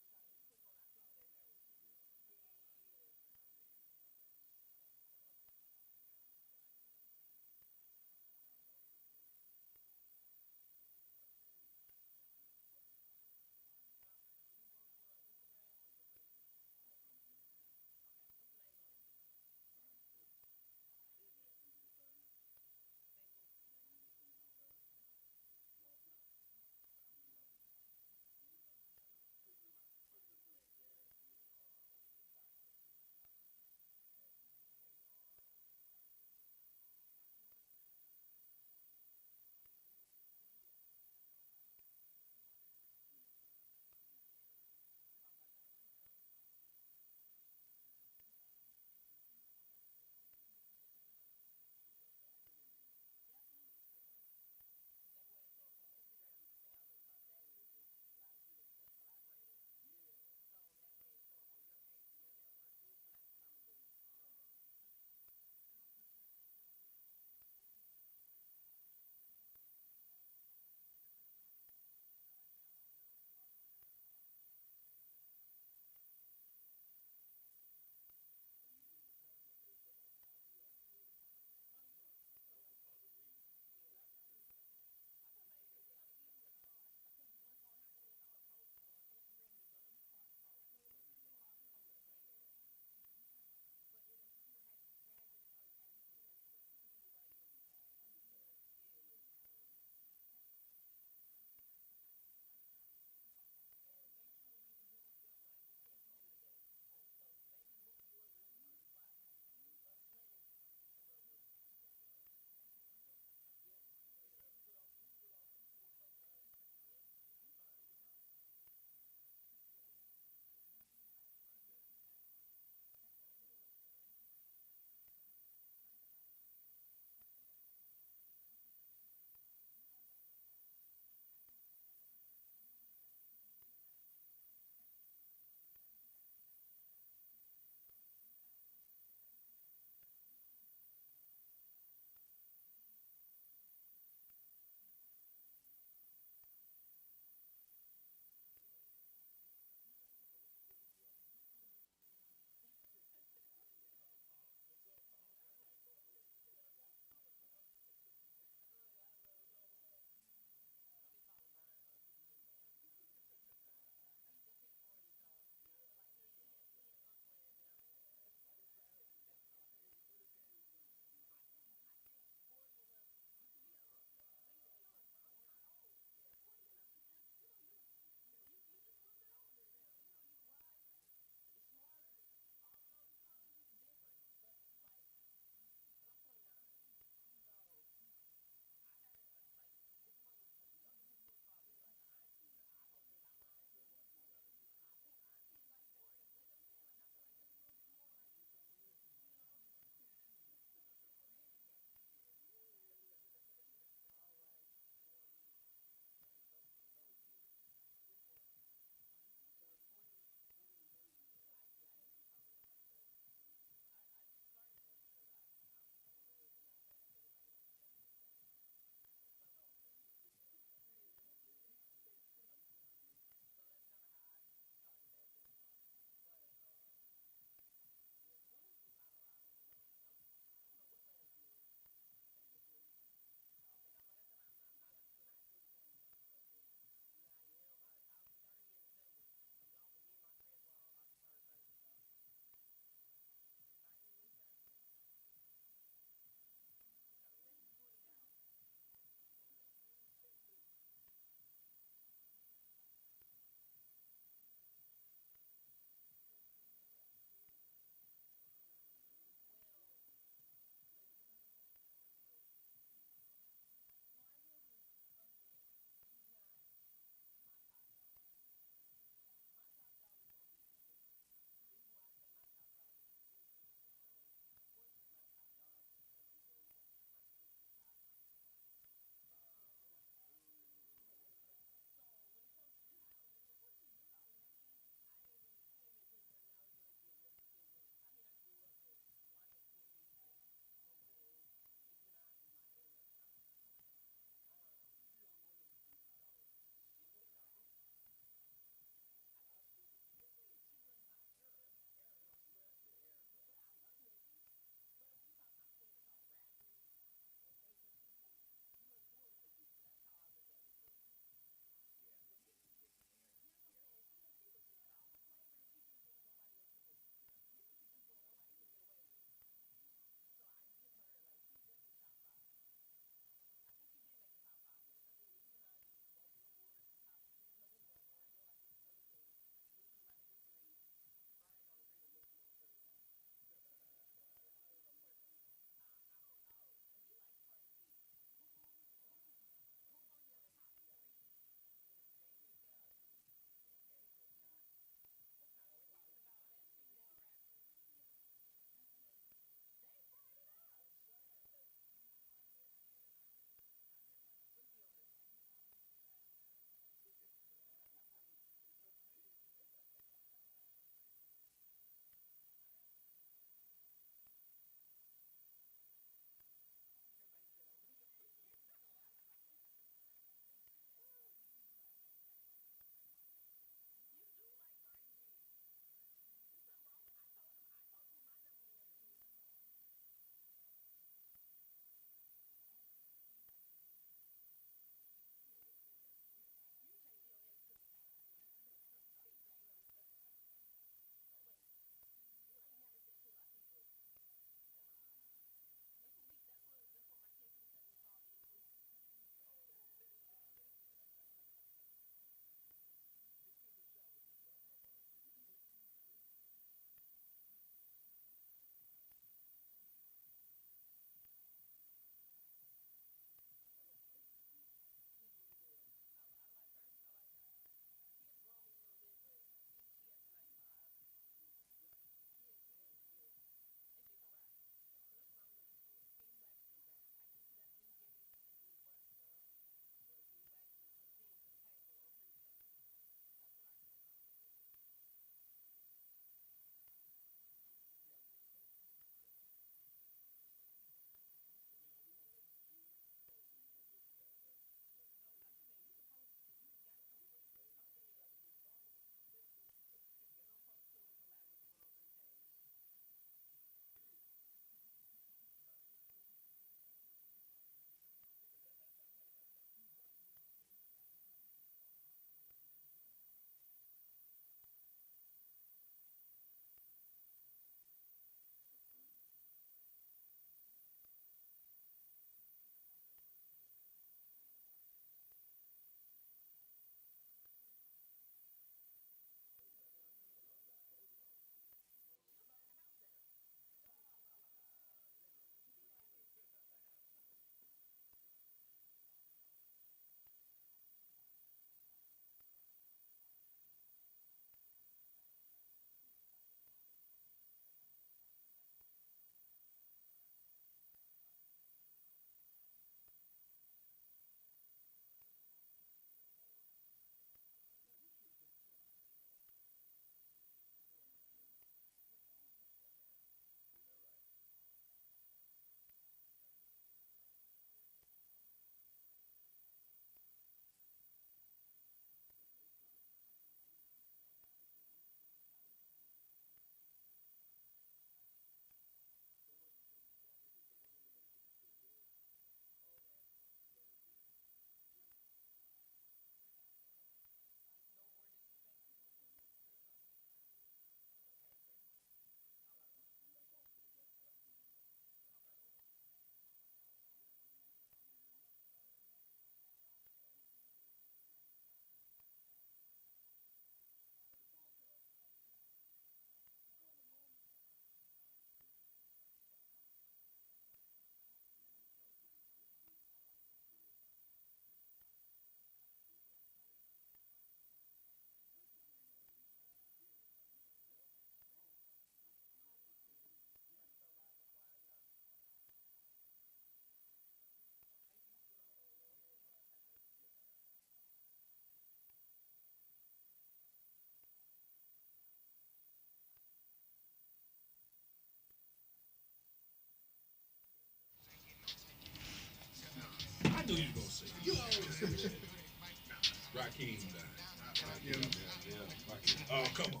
Speaker 9: Oh, come on.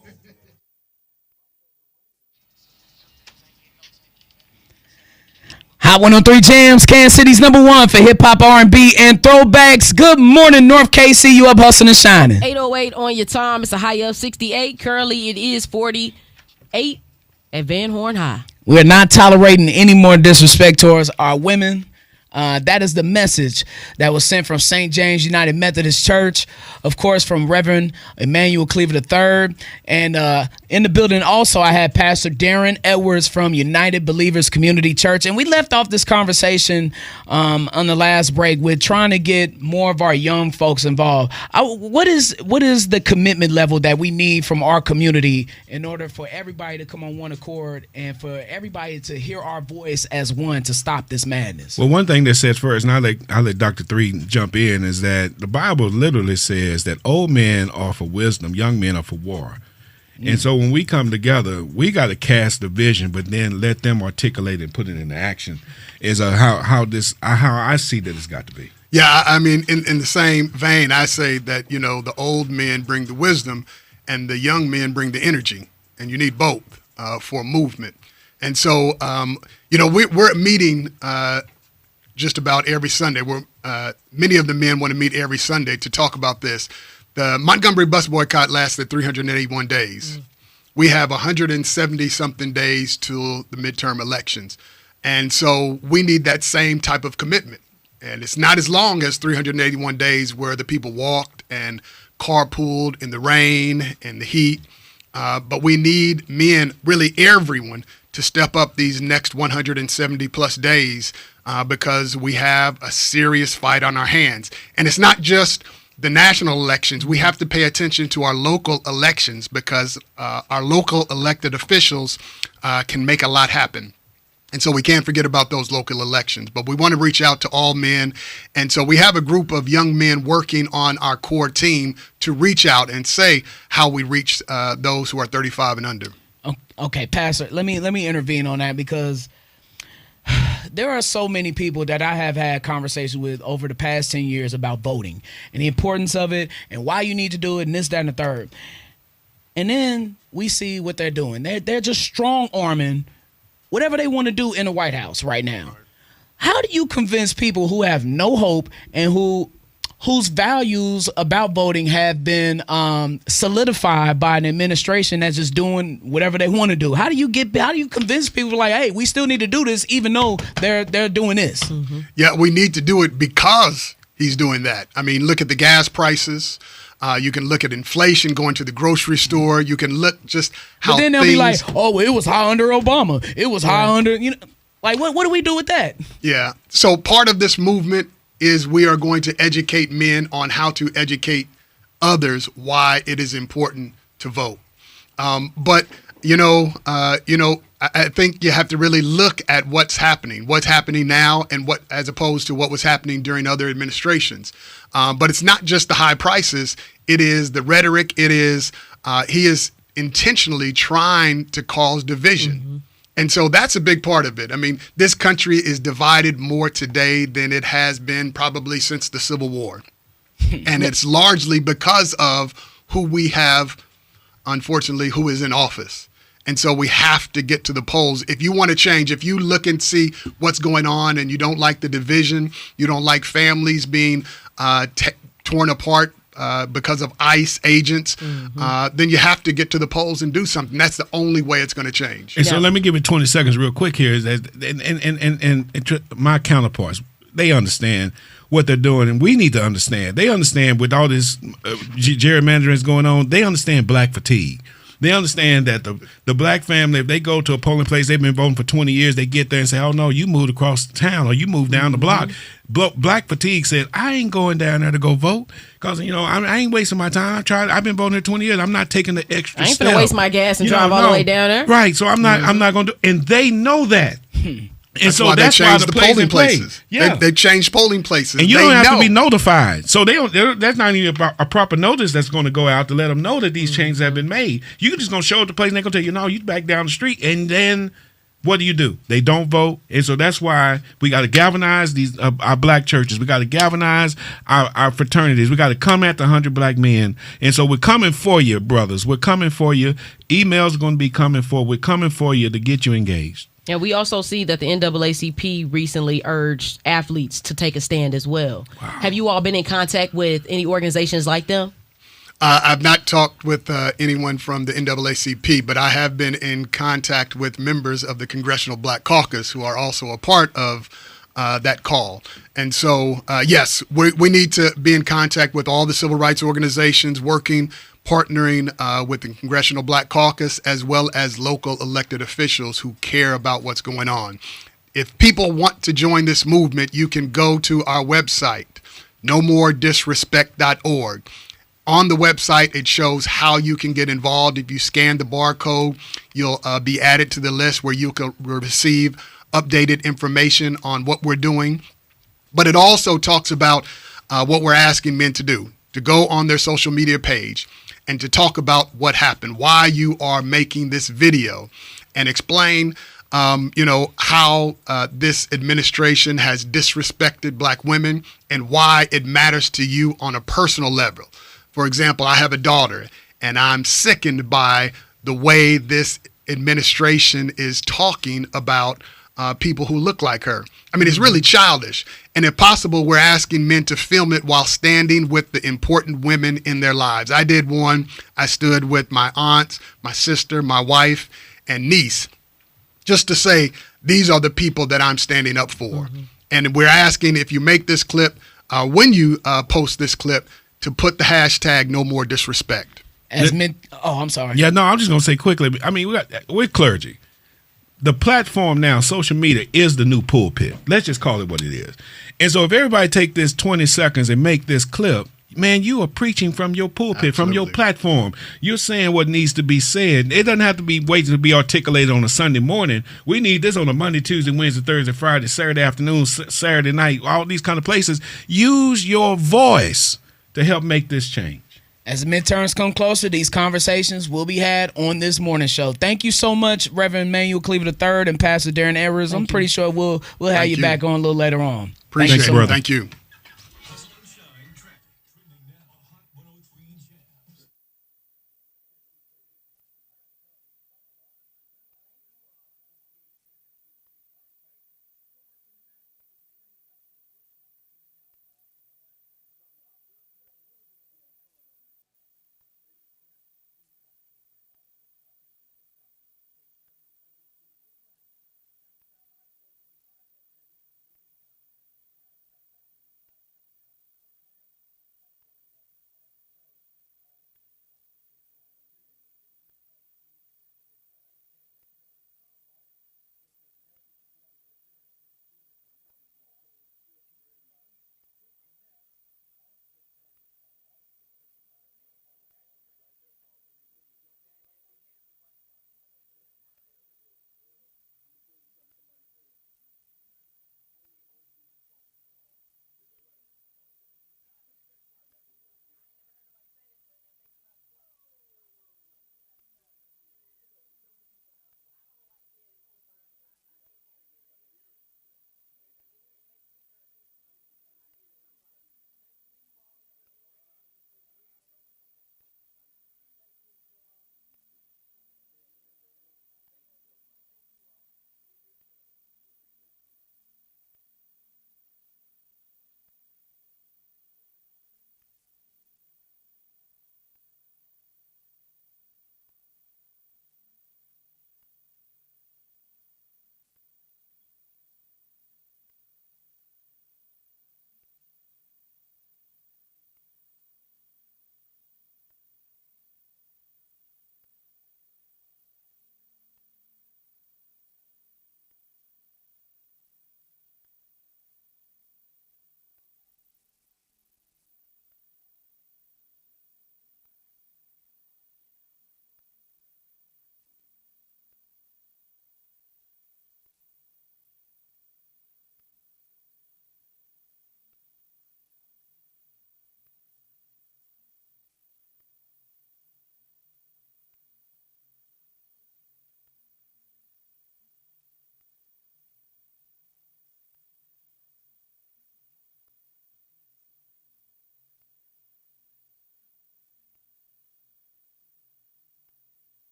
Speaker 4: Hot 103 Jams, Kansas City's #1 for hip hop, R&B, and throwbacks. Good morning, North KC. You up hustling and shining.
Speaker 2: 8:08 on your time. It's a high of 68. Currently, it is 48 at Van Horn High.
Speaker 4: We're not tolerating any more disrespect towards our women. That is the message that was sent from St. James United Methodist Church, of course, from Reverend Emmanuel Cleaver III. And in the building also, I had Pastor Darren Edwards from United Believers Community Church. And we left off this conversation on the last break with trying to get more of our young folks involved. What is the commitment level that we need from our community in order for everybody to come on one accord and for everybody to hear our voice as one to stop this madness?
Speaker 9: Well, one thing that says first, and I'll let Dr. 3 jump in, is that the Bible literally says that old men are for wisdom, young men are for war. And so when we come together, we got to cast the vision, but then let them articulate and put it into action. Is how I see that it's got to be.
Speaker 8: Yeah, I mean, in the same vein, I say that, the old men bring the wisdom and the young men bring the energy, and you need both for movement. And so, we're meeting just about every Sunday. Many of the men want to meet every Sunday to talk about this. The Montgomery bus boycott lasted 381 days. We have 170-something days till the midterm elections. And so we need that same type of commitment. And it's not as long as 381 days where the people walked and carpooled in the rain and the heat. But we need men, really everyone, to step up these next 170-plus days because we have a serious fight on our hands. And it's not just the national elections. We have to pay attention to our local elections because our local elected officials can make a lot happen. And so we can't forget about those local elections. But we want to reach out to all men. And so we have a group of young men working on our core team to reach out and say how we reach those who are 35 and under.
Speaker 4: Okay, Pastor, let me intervene on that because there are so many people that I have had conversations with over the past 10 years about voting and the importance of it and why you need to do it and this, that, and the third. And then we see what they're doing. They're just strong-arming whatever they want to do in the White House right now. How do you convince people who have no hope and whose values about voting have been solidified by an administration that's just doing whatever they want to do? How do you convince people like, hey, we still need to do this even though they're doing this? Mm-hmm.
Speaker 8: Yeah, we need to do it because he's doing that. I mean, look at the gas prices. You can look at inflation going to the grocery store. You can look just how.
Speaker 4: But then they'll be like, oh, it was high under Obama. It was high under, like what do we do with that?
Speaker 8: Yeah. So part of this movement is we are going to educate men on how to educate others why it is important to vote. But I think you have to really look at what's happening now, and what as opposed to what was happening during other administrations. But it's not just the high prices; it is the rhetoric. It is he is intentionally trying to cause division. Mm-hmm. And so that's a big part of it. I mean, this country is divided more today than it has been probably since the Civil War. And it's largely because of who we have, unfortunately, who is in office. And so we have to get to the polls. If you want to change, if you look and see what's going on and you don't like the division, you don't like families being torn apart because of ICE agents, then you have to get to the polls and do something. That's the only way it's going to change.
Speaker 9: And so let me give it 20 seconds real quick here. Is that, and my counterparts, they understand what they're doing, and we need to understand. They understand with all this gerrymandering is going on, they understand black fatigue. They understand that the black family, if they go to a polling place, they've been voting for 20 years, they get there and say, oh, no, you moved across town or you moved down the block. Black fatigue said, I ain't going down there to go vote because, I ain't wasting my time. I've been voting there 20 years. I'm not taking the extra
Speaker 2: I ain't
Speaker 9: step.
Speaker 2: gonna waste my gas and drive all the way down there.
Speaker 9: Right. So I'm not going to. And they know that. And
Speaker 8: that's why they changed the polling places.
Speaker 9: Yeah,
Speaker 8: they changed polling places,
Speaker 9: and you don't have to be notified. So that's not even a proper notice that's going to go out to let them know that these changes have been made. You're just going to show up the place, and they're going to tell you, no, you back down the street, and then what do? They don't vote, and so that's why we got to galvanize these our black churches. We got to galvanize our fraternities. We got to come at the 100 black men, and so we're coming for you, brothers. We're coming for you. Emails are going to be coming for. We're coming for you to get you engaged.
Speaker 2: And we also see that the NAACP recently urged athletes to take a stand as well. Wow. Have you all been in contact with any organizations like them?
Speaker 8: I've not talked with anyone from the NAACP, but I have been in contact with members of the Congressional Black Caucus who are also a part of that call. And so, yes, we need to be in contact with all the civil rights organizations partnering with the Congressional Black Caucus, as well as local elected officials who care about what's going on. If people want to join this movement, you can go to our website, nomordisrespect.org. On the website, it shows how you can get involved. If you scan the barcode, you'll be added to the list where you can receive updated information on what we're doing. But it also talks about what we're asking men to do, to go on their social media page and to talk about what happened, why you are making this video, and explain how this administration has disrespected black women and why it matters to you on a personal level. For example, I have a daughter, and I'm sickened by the way this administration is talking about people who look like her. I mean, it's really childish. And if possible, we're asking men to film it while standing with the important women in their lives. I did one. I stood with my aunt, my sister, my wife, and niece, just to say, these are the people that I'm standing up for. Mm-hmm. And we're asking, if you make this clip, when you post this clip, to put the hashtag no more disrespect.
Speaker 4: I'm sorry.
Speaker 9: Yeah, no, I'm just going to say quickly. I mean, we're clergy. The platform now, social media, is the new pulpit. Let's just call it what it is. And so if everybody take this 20 seconds and make this clip, man, you are preaching from your pulpit, Absolutely. From your platform. You're saying what needs to be said. It doesn't have to be waiting to be articulated on a Sunday morning. We need this on a Monday, Tuesday, Wednesday, Thursday, Friday, Saturday afternoon, Saturday night, all these kind of places. Use your voice to help make this change.
Speaker 4: As the midterms come closer, these conversations will be had on this morning show. Thank you so much, Reverend Emmanuel Cleaver III and Pastor Darren Edwards. I'm pretty sure we'll have you back on a little later on.
Speaker 8: Appreciate it, brother. Thank you.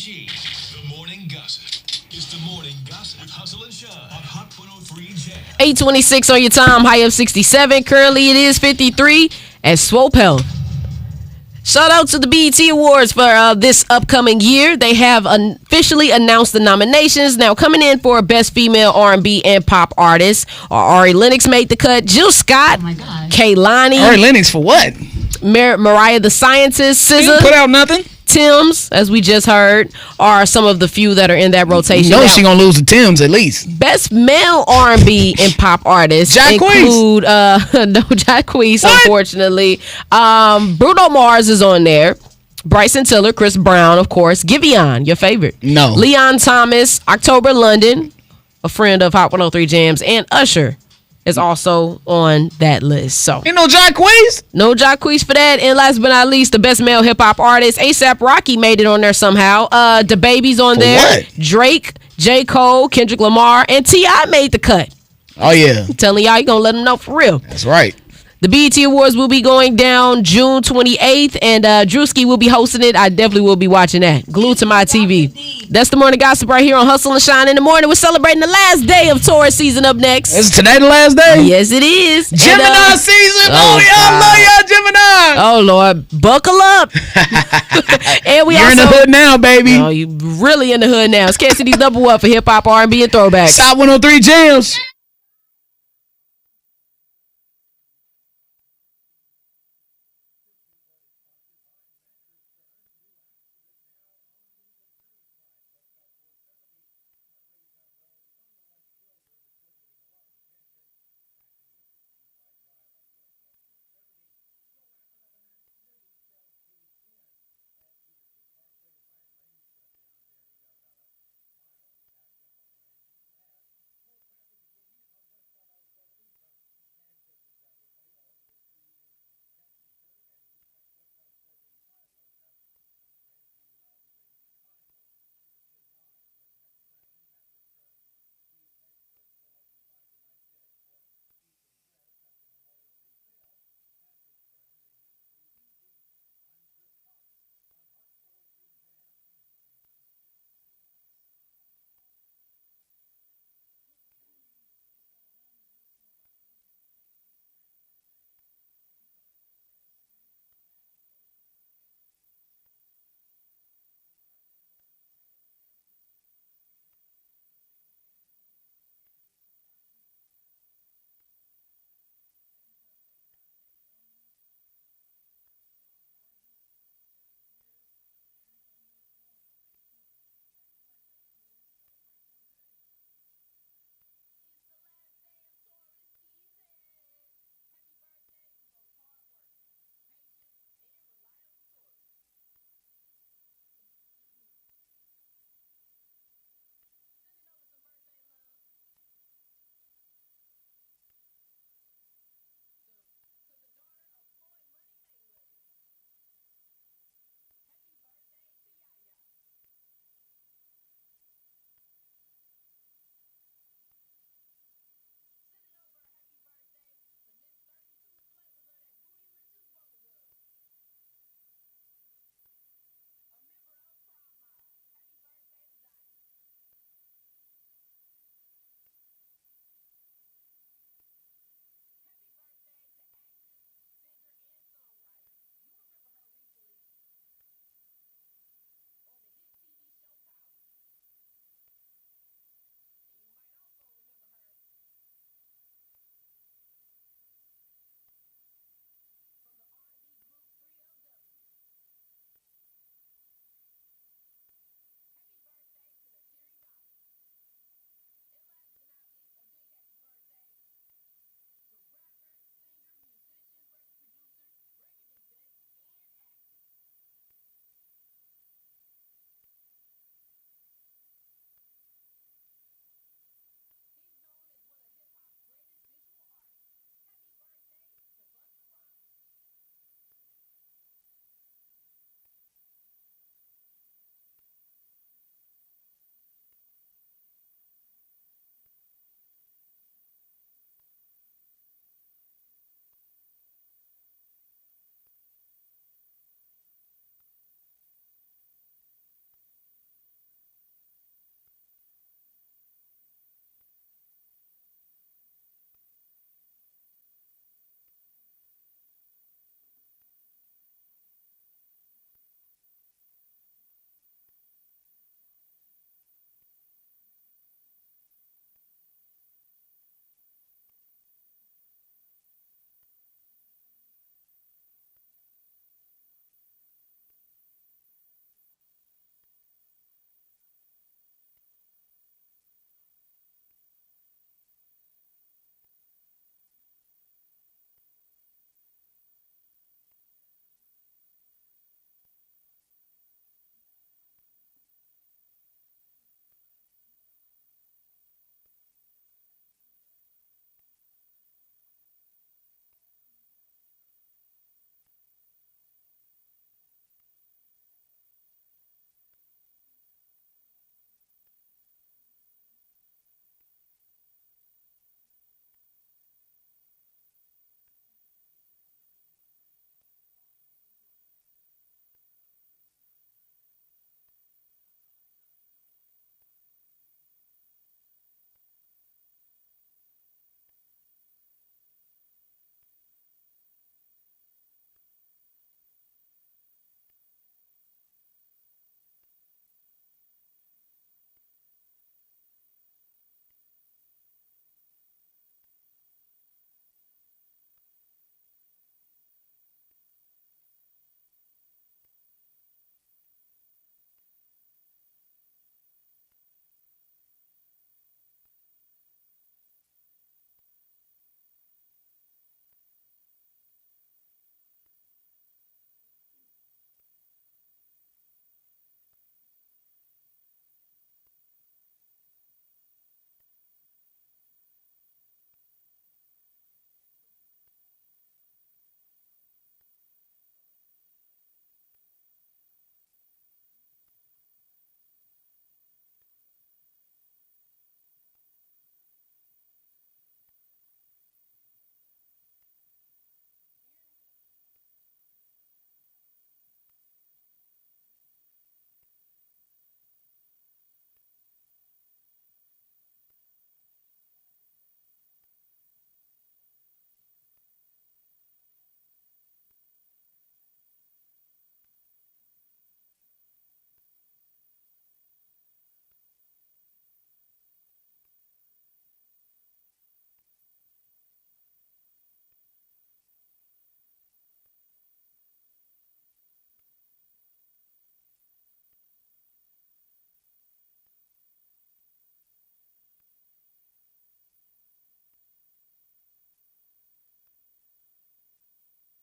Speaker 1: G. The morning gossip. It's the morning gossip with Hustle and Shine on Hot 103 Jam.
Speaker 2: 8:26 on your time, high of 67. Currently, it is 53 at Swope Health. Shout out to the BET Awards for this upcoming year. They have officially announced the nominations. Now, coming in for Best Female R&B and Pop Artist, Ari Lennox made the cut. Jill Scott,
Speaker 10: Oh my God.
Speaker 2: Kehlani,
Speaker 4: Ari Lennox for what?
Speaker 2: Mariah the Scientist,
Speaker 4: She didn't
Speaker 2: SZA,
Speaker 4: put out nothing.
Speaker 2: Tim's, as we just heard, are some of the few that are in that rotation.
Speaker 4: You know
Speaker 2: Now,
Speaker 4: she gonna lose to Tim's at least.
Speaker 2: Best male R&B and pop artists include no Jacquees, unfortunately. Bruno Mars is on there. Bryson Tiller, Chris Brown, of course. Giveon, your favorite.
Speaker 4: No.
Speaker 2: Leon Thomas, October London, a friend of Hot 103 Jams, and Usher is also on that list. So
Speaker 4: Ain't no Jacquees?
Speaker 2: no Jacquees for that. And last but not least, the best male hip hop artist, A$AP Rocky, made it on there somehow. The Baby's on
Speaker 4: For
Speaker 2: there.
Speaker 4: what?
Speaker 2: Drake, J. Cole, Kendrick Lamar, and T.I. made the cut.
Speaker 4: Oh yeah,
Speaker 2: I'm telling y'all, you gonna let them know for real.
Speaker 4: that's right.
Speaker 2: The BET Awards will be going down June 28th, and Drewski will be hosting it. I definitely will be watching that. Glued to my TV. That's the morning gossip right here on Hustle and Shine in the morning. We're celebrating the last day of Taurus season up next.
Speaker 4: Is today the last day?
Speaker 2: Yes, it is.
Speaker 4: Gemini season.
Speaker 2: oh,
Speaker 4: Oh yeah, I love y'all, Gemini.
Speaker 2: Oh Lord, buckle up. And we
Speaker 4: You're in
Speaker 2: also
Speaker 4: the hood now, baby.
Speaker 2: Oh, you really in the hood now. It's Cassidy's number one for hip hop, R&B, and throwbacks.
Speaker 4: Top 103 Jams.